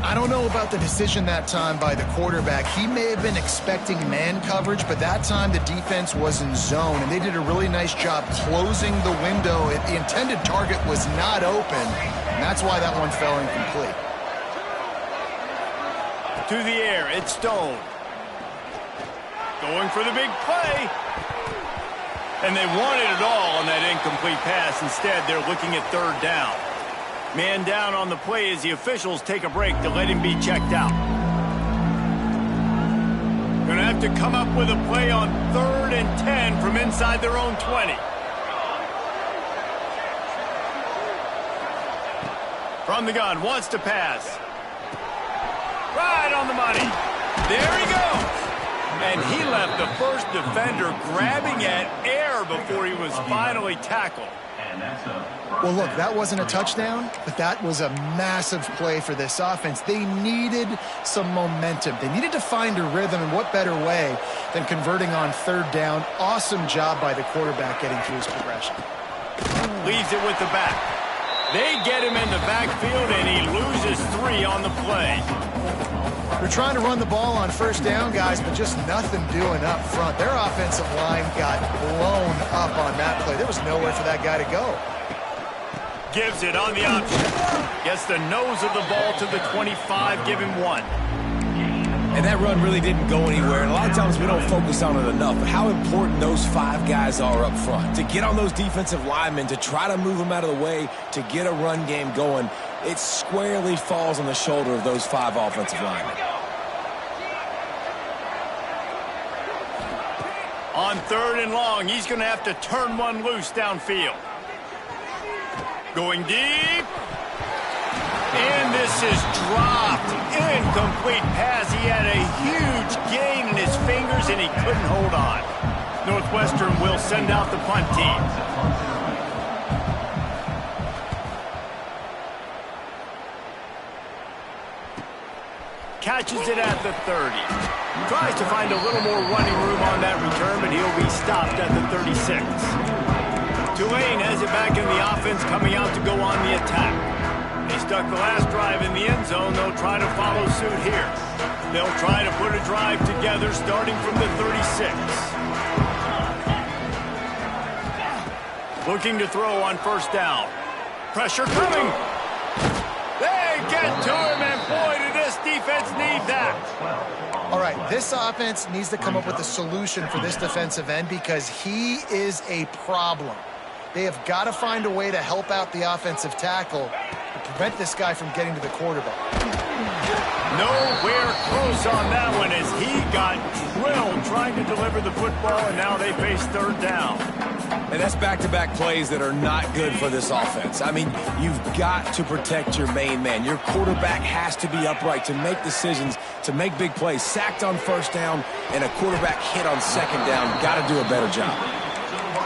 I don't know about the decision that time by the quarterback. He may have been expecting man coverage, but that time the defense was in zone, and they did a really nice job closing the window. The intended target was not open, and that's why that one fell incomplete. To the air, it's Stone. Going for the big play. And they wanted it all on that incomplete pass. Instead, they're looking at 3rd down. Man down on the play as the officials take a break to let him be checked out. Going to have to come up with a play on 3rd and 10 from inside their own 20. From the gun, wants to pass. Right on the money. There he goes. And he left the first defender grabbing at air before he was finally tackled. Well, look, that wasn't a touchdown, but that was a massive play for this offense. They needed some momentum. They needed to find a rhythm, and what better way than converting on 3rd down. Awesome job by the quarterback getting through his progression. Leaves it with the back. They get him in the backfield, and he loses 3 on the play. They're trying to run the ball on 1st down, guys, but just nothing doing up front. Their offensive line got blown up on that play. There was nowhere for that guy to go. Gives it on the option. Gets the nose of the ball to the 25, give him 1. And that run really didn't go anywhere. And a lot of times we don't focus on it enough. But how important those 5 guys are up front. To get on those defensive linemen, to try to move them out of the way, to get a run game going, it squarely falls on the shoulder of those 5 offensive linemen. On 3rd and long, he's going to have to turn one loose downfield. Going deep. And this is dropped. Incomplete pass. He had a huge gain in his fingers, and he couldn't hold on. Northwestern will send out the punt team. Catches it at the 30. Tries to find a little more running room on that return, but he'll be stopped at the 36. Tulane has it back in the offense, coming out to go on the attack. They stuck the last drive in the end zone. They'll try to follow suit here. They'll try to put a drive together starting from the 36. Looking to throw on 1st down. Pressure coming. They get to him, and boy, did this defense need that. All right, this offense needs to come up with a solution for this defensive end because he is a problem. They have got to find a way to help out the offensive tackle to prevent this guy from getting to the quarterback. Nowhere close on that one as he got drilled trying to deliver the football, and now they face 3rd down. And that's back-to-back plays that are not good for this offense. I mean, you've got to protect your main man. Your quarterback has to be upright to make decisions, to make big plays. Sacked on 1st down and a quarterback hit on 2nd down. Got to do a better job.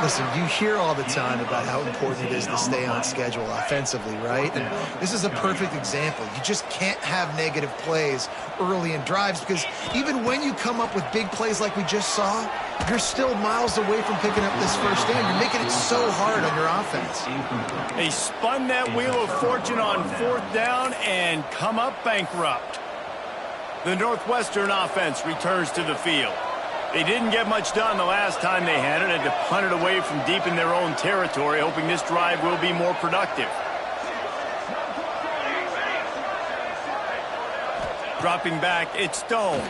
Listen, you hear all the time about how important it is to stay on schedule offensively, right? And this is a perfect example. You just can't have negative plays early in drives because even when you come up with big plays like we just saw, you're still miles away from picking up this 1st down. You're making it so hard on your offense. They spun that wheel of fortune on 4th down and come up bankrupt. The Northwestern offense returns to the field. They didn't get much done the last time they had it. Had to punt it away from deep in their own territory, hoping this drive will be more productive. Dropping back, it's Stone.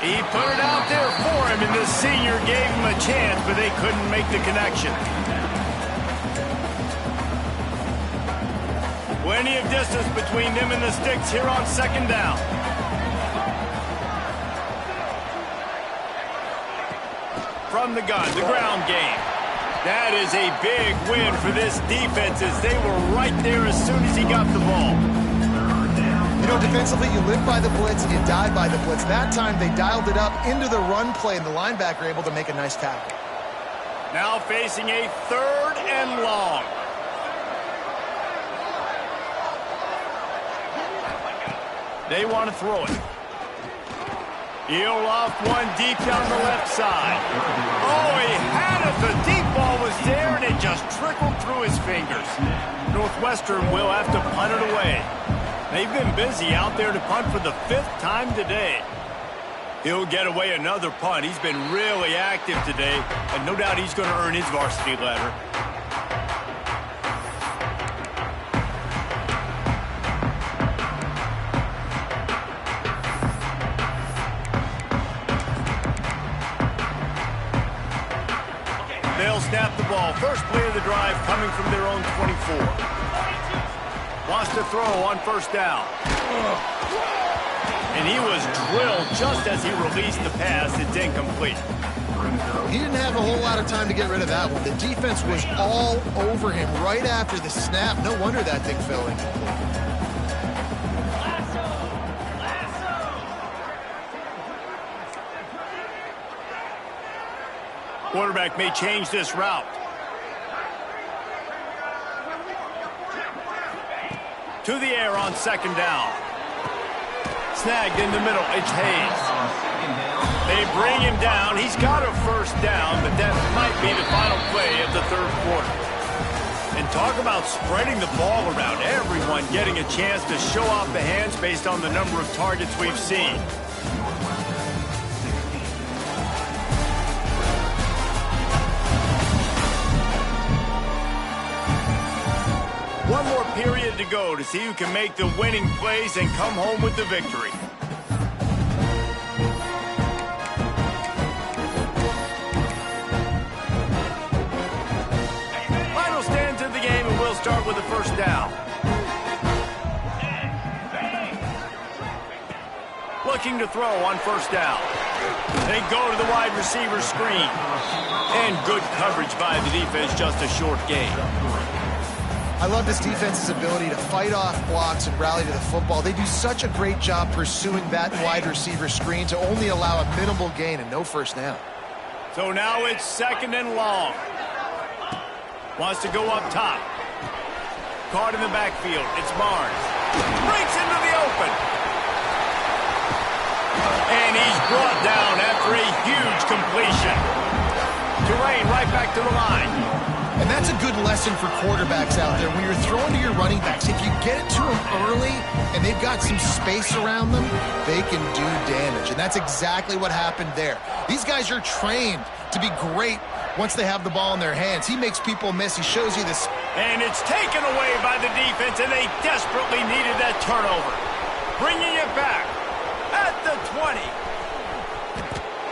He put it out there for him, and the senior gave him a chance, but they couldn't make the connection. Plenty of distance between them and the sticks here on second down. From the gun, the ground game. That is a big win for this defense as they were right there as soon as he got the ball. You know, defensively, you live by the blitz and you die by the blitz. That time, they dialed it up into the run play, and the linebacker able to make a nice tackle. Now facing a 3rd and long. They want to throw it. He'll off one deep down the left side. Oh, he had it. The deep ball was there, and it just trickled through his fingers. Northwestern will have to punt it away. They've been busy out there to punt for the 5th time today. He'll get away another punt. He's been really active today, and no doubt he's going to earn his varsity letter. They'll snap the ball. First play of the drive coming from their own 24. Wants to throw on 1st down. And he was drilled just as he released the pass. It's incomplete. He didn't have a whole lot of time to get rid of that one. The defense was all over him right after the snap. No wonder that thing fell incomplete. Quarterback may change this route. To the air on 2nd down. Snagged in the middle. It's Hayes. They bring him down. He's got a 1st down, but that might be the final play of the 3rd quarter. And talk about spreading the ball around. Everyone getting a chance to show off the hands based on the number of targets we've seen. One more period to go to see who can make the winning plays and come home with the victory. Final stands of the game, and we'll start with the 1st down. Looking to throw on 1st down. They go to the wide receiver screen. And good coverage by the defense, just a short gain. I love this defense's ability to fight off blocks and rally to the football. They do such a great job pursuing that wide receiver screen to only allow a minimal gain and no 1st down. So now it's 2nd and long. Wants to go up top. Caught in the backfield. It's Barnes. Breaks into the open. And he's brought down after a huge completion. Terrain right back to the line. And that's a good lesson for quarterbacks out there. When you're throwing to your running backs, if you get it to them early and they've got some space around them, they can do damage. And that's exactly what happened there. These guys are trained to be great once they have the ball in their hands. He makes people miss. He shows you this. And it's taken away by the defense, and they desperately needed that turnover. Bringing it back at the 20.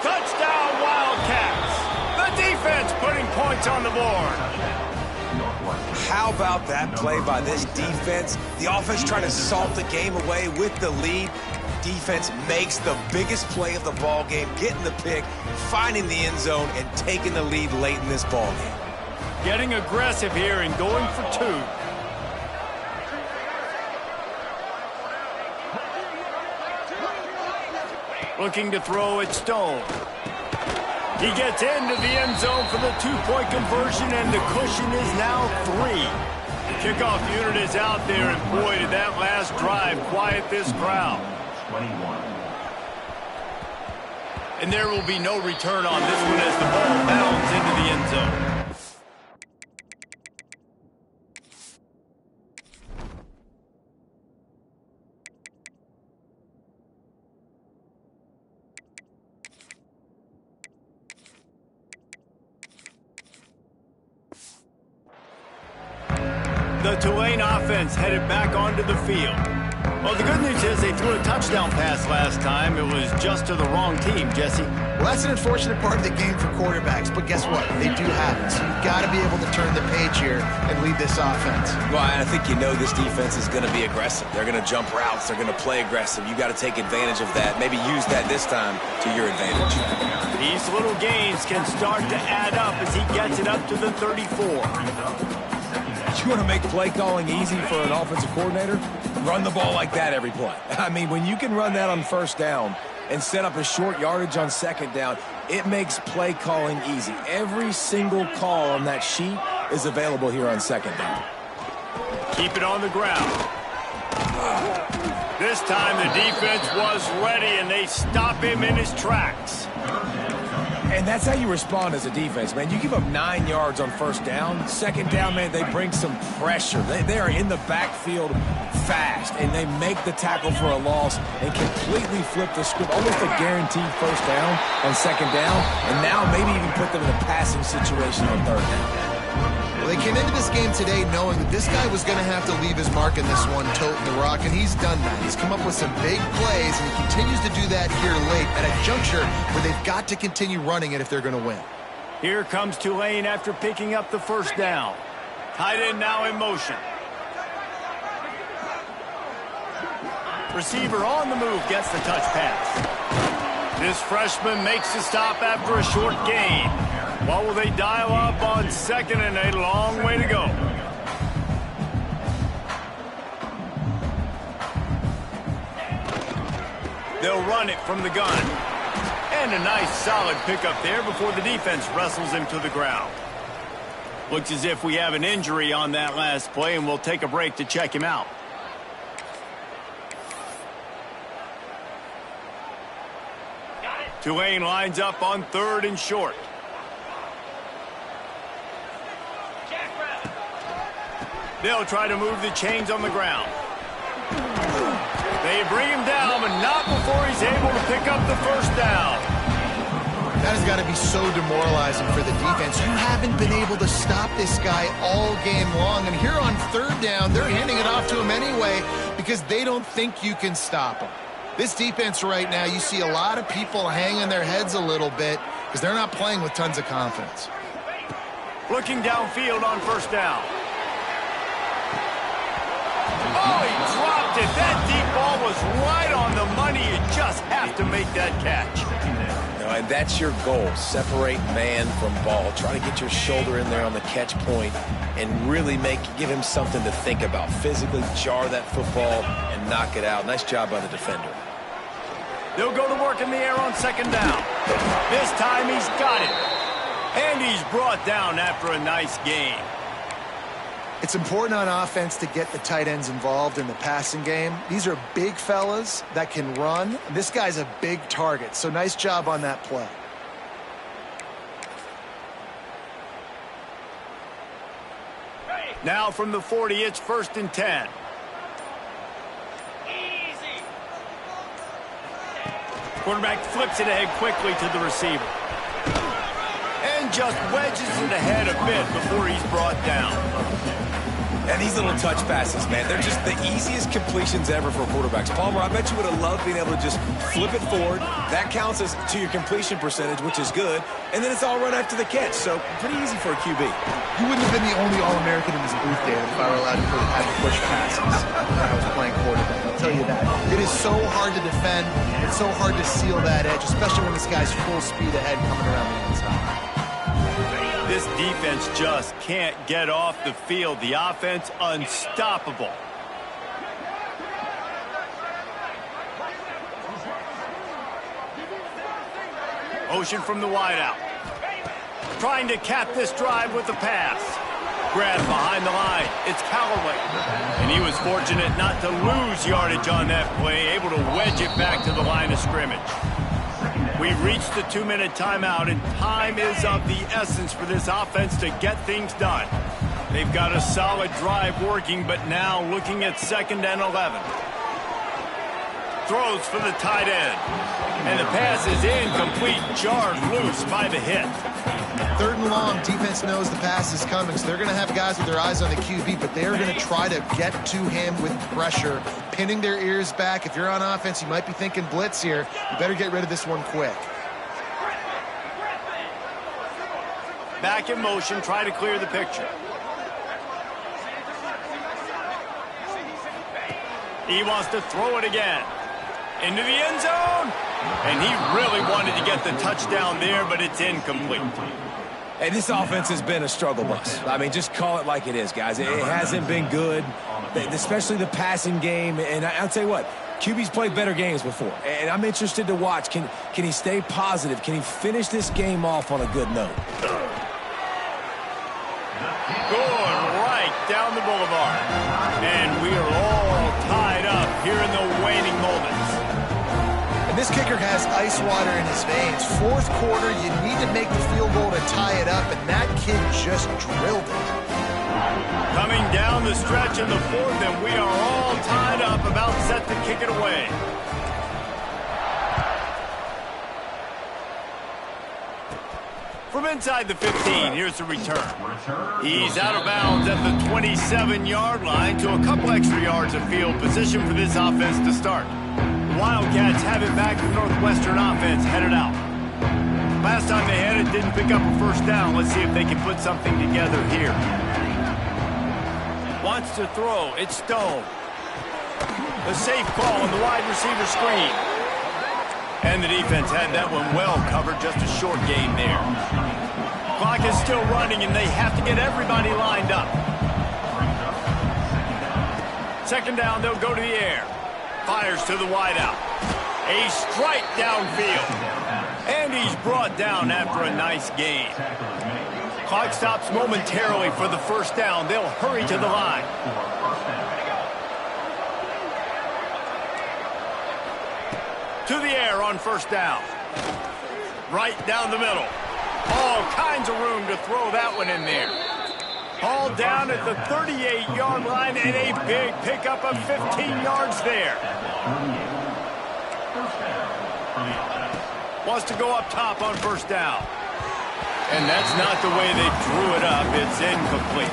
Touchdown, Wildcats. The defense putting points on the board. How about that play by this defense? The offense trying to salt the game away with the lead. Defense makes the biggest play of the ball game, getting the pick, finding the end zone, and taking the lead late in this ball game. Getting aggressive here and going for 2. Looking to throw at Stone. He gets into the end zone for the 2-point conversion, and the cushion is now 3. The kickoff unit is out there, and boy, did that last drive quiet this crowd. 21. And there will be no return on this one as the ball bounds into the end zone. The Tulane offense headed back onto the field. Well, the good news is they threw a touchdown pass last time. It was just to the wrong team, Jesse. Well, that's an unfortunate part of the game for quarterbacks, but guess what? They do have it. So you've got to be able to turn the page here and lead this offense. Well, I think you know this defense is going to be aggressive. They're going to jump routes. They're going to play aggressive. You got to take advantage of that. Maybe use that this time to your advantage. These little gains can start to add up as he gets it up to the 34. You want to make play calling easy for an offensive coordinator? Run the ball like that every play. I mean, when you can run that on first down and set up a short yardage on second down, it makes play calling easy. Every single call on that sheet is available here on second down. Keep it on the ground. This time the defense was ready, and they stop him in his tracks. And that's how you respond as a defense, man. You give up 9 yards on first down. Second down, man, they bring some pressure. They are in the backfield fast, and they make the tackle for a loss and completely flip the script. Almost a guaranteed first down on second down, and now maybe even put them in a passing situation on third down. Well, they came into this game today knowing that this guy was going to have to leave his mark in this one, toting the rock, and he's done that. He's come up with some big plays, and he continues to do that here late at a juncture where they've got to continue running it if they're going to win. Here comes Tulane after picking up the first down. Tight end now in motion. Receiver on the move gets the touch pass. This freshman makes the stop after a short gain. What will they dial up on second and a long way to go? They'll run it from the gun. And a nice solid pickup there before the defense wrestles him to the ground. Looks as if we have an injury on that last play, and we'll take a break to check him out. Tulane lines up on third and short. They'll try to move the chains on the ground. They bring him down, but not before he's able to pick up the first down. That has got to be so demoralizing for the defense. You haven't been able to stop this guy all game long, and here on third down, they're handing it off to him anyway because they don't think you can stop him. This defense right now, you see a lot of people hanging their heads a little bit because they're not playing with tons of confidence. Looking downfield on first down. Oh, he dropped it. That deep ball was right on the money. You just have to make that catch. And that's your goal. Separate man from ball. Try to get your shoulder in there on the catch point and really give him something to think about. Physically jar that football and knock it out. Nice job by the defender. They'll go to work in the air on second down. This time he's got it. And he's brought down after a nice gain. It's important on offense to get the tight ends involved in the passing game. These are big fellas that can run. This guy's a big target, so nice job on that play. Now from the 40, it's 1st and 10. Quarterback flips it ahead quickly to the receiver. And just wedges it ahead a bit before he's brought down. And these little touch passes, man, they're just the easiest completions ever for quarterbacks. Palmer, I bet you would have loved being able to just flip it forward. That counts as to your completion percentage, which is good. And then it's all run after the catch, so pretty easy for a QB. You wouldn't have been the only All-American in this booth, David, if I were allowed to have push passes when I was playing quarterback. I'll tell you that. It is so hard to defend. It's so hard to seal that edge, especially when this guy's full speed ahead coming around the inside. This defense just can't get off the field. The offense unstoppable. Motion from the wideout. Trying to cap this drive with the pass. Grab behind the line. It's Callaway. And he was fortunate not to lose yardage on that play, able to wedge it back to the line of scrimmage. We've reached the 2-minute timeout, and time is of the essence for this offense to get things done. They've got a solid drive working, but now looking at 2nd and 11. throws for the tight end. And the pass is incomplete, jarred loose by the hit. 3rd and long, defense knows the pass is coming, so they're going to have guys with their eyes on the QB, but they're going to try to get to him with pressure, pinning their ears back. If you're on offense, you might be thinking blitz here. You better get rid of this one quick. Back in motion, try to clear the picture. He wants to throw it again. Into the end zone. And he really wanted to get the touchdown there, but it's incomplete. Hey, this offense has been a struggle bus. I mean, just call it like it is, guys. It hasn't been good, especially the passing game. And I'll tell you what, QB's played better games before. And I'm interested to watch. Can he stay positive? Can he finish this game off on a good note? Going right down the boulevard. And we are all tied up here in the waning moments. This kicker has ice water in his veins. 4th quarter, you need to make the field goal to tie it up, and that kid just drilled it. Coming down the stretch in the 4th, and we are all tied up, about set to kick it away. From inside the 15, here's the return. He's out of bounds at the 27-yard line to a couple extra yards of field position for this offense to start. Wildcats have it back. The Northwestern offense headed out. Last time they had it, didn't pick up a 1st down. Let's see if they can put something together here. Wants to throw. It's Stone. The safe call on the wide receiver screen. And the defense had that one well covered. Just a short game there. Clock is still running, and they have to get everybody lined up. 2nd down, they'll go to the air. Fires to the wideout. A strike downfield. And he's brought down after a nice gain. Clock stops momentarily for the 1st down. They'll hurry to the line. To the air on 1st down. Right down the middle. All kinds of room to throw that one in there. All down at the 38-yard line, and a big pickup of 15 yards there. Wants to go up top on 1st down. And that's not the way they drew it up. It's incomplete.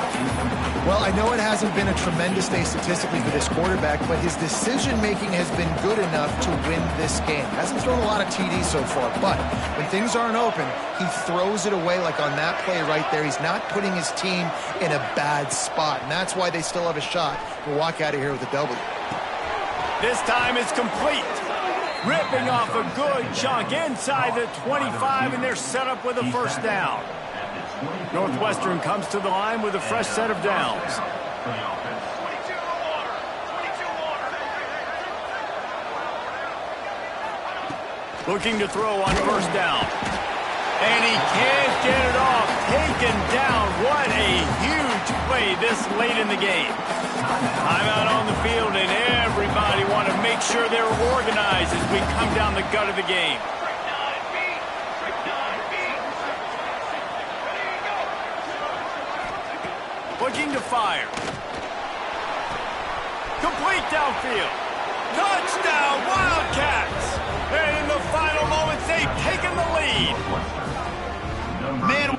Well, I know it hasn't been a tremendous day statistically for this quarterback, but his decision-making has been good enough to win this game. Hasn't thrown a lot of TDs so far, but when things aren't open, he throws it away like on that play right there. He's not putting his team in a bad spot, and that's why they still have a shot to walk out of here with a W. This time it's complete. Ripping off a good chunk inside the 25, and they're set up with a 1st down. Northwestern comes to the line with a fresh set of downs. Looking to throw on 1st down. And he can't get it off. Taken down. What a huge play this late in the game. I'm out on the field, and everybody want to make sure they're organized as we come down the gut of the game. Looking to fire. Complete downfield. Touchdown, Wildcats! And in the final moments, they've taken the lead. Man,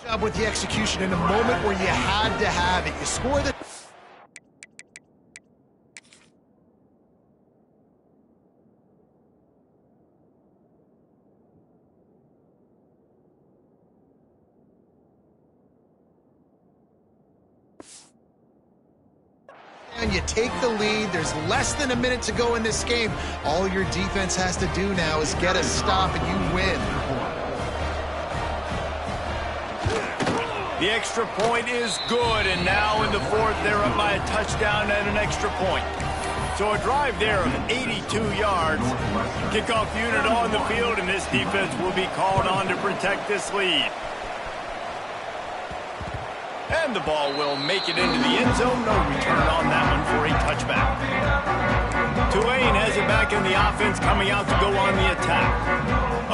job with the execution in a moment where you had to have it. You score the... And you take the lead. There's less than a minute to go in this game. All your defense has to do now is get a stop, and you win. The extra point is good, and now in the 4th, they're up by a touchdown and an extra point. So a drive there of 82 yards. Kickoff unit on the field, and this defense will be called on to protect this lead. And the ball will make it into the end zone. No return on that one for a touchback. Tulane has it back in the offense, coming out to go on the attack.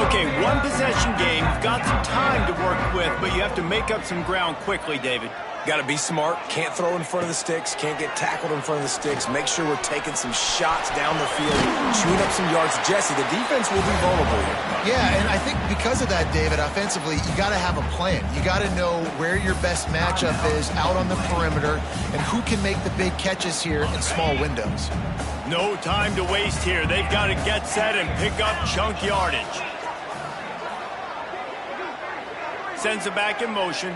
Okay, 1 possession game. You've got some time to work with, but you have to make up some ground quickly, David. Got to be smart. Can't throw in front of the sticks. Can't get tackled in front of the sticks. Make sure we're taking some shots down the field, chewing up some yards. Jesse, the defense will be vulnerable here. Yeah, and I think because of that, David, offensively, you got to have a plan. You got to know where your best matchup is out on the perimeter and who can make the big catches here in small windows. No time to waste here. They've got to get set and pick up chunk yardage. Sends it back in motion.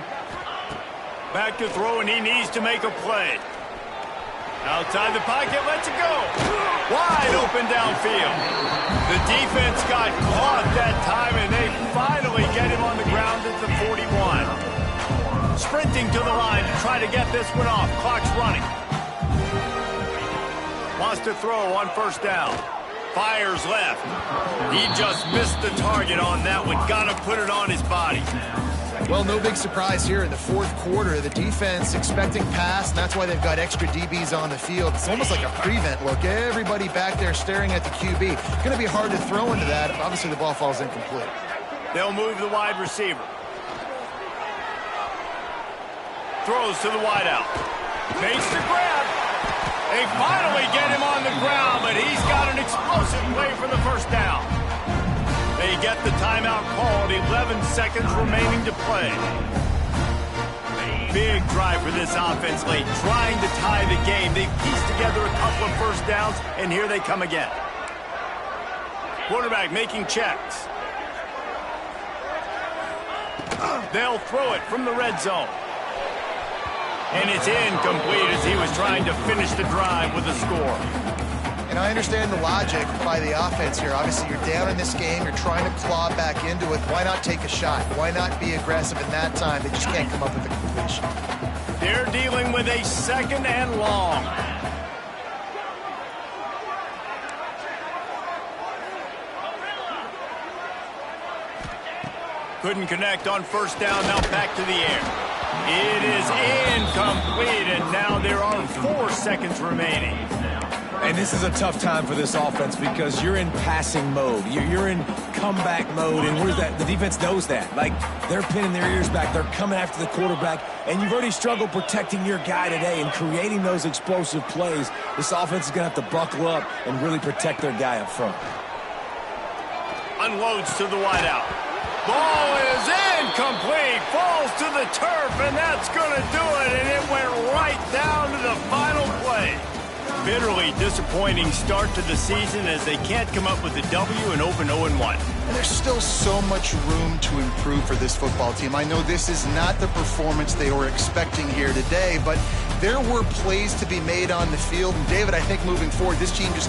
Back to throw, and he needs to make a play. Outside the pocket, lets it go. Wide open downfield. The defense got caught that time, and they finally get him on the ground at the 41. Sprinting to the line to try to get this one off. Clock's running. Wants to throw on first down. Fires left. He just missed the target on that one. Got to put it on his body. Well, no big surprise here in the fourth quarter. The defense expecting pass, and that's why they've got extra DBs on the field. It's almost like a prevent look. Everybody back there staring at the QB. Going to be hard to throw into that. Obviously, the ball falls incomplete. They'll move the wide receiver. Throws to the wideout. Makes the grab. They finally get him on the ground, but he's got an explosive play for the first down. They get the timeout called. 11 seconds remaining to play. Big drive for this offense late, trying to tie the game. They pieced together a couple of first downs, and here they come again. Quarterback making checks. They'll throw it from the red zone. And it's incomplete as he was trying to finish the drive with a score. And I understand the logic by the offense here. Obviously, you're down in this game. You're trying to claw back into it. Why not take a shot? Why not be aggressive in that time? They just can't come up with a completion. They're dealing with a second and long. Couldn't connect on first down. Now back to the air. It is incomplete, and now there are 4 seconds remaining. And this is a tough time for this offense because you're in passing mode. You're in comeback mode, and where's that? The defense knows that. Like, they're pinning their ears back. They're coming after the quarterback, and you've already struggled protecting your guy today and creating those explosive plays. This offense is going to have to buckle up and really protect their guy up front. Unloads to the wideout. Ball is incomplete. Falls to the turf, and that's going to do it, and it went right down to the final play. Bitterly disappointing start to the season as they can't come up with a W and open 0-1. And there's still so much room to improve for this football team. I know this is not the performance they were expecting here today, but there were plays to be made on the field. And David, I think moving forward, this team just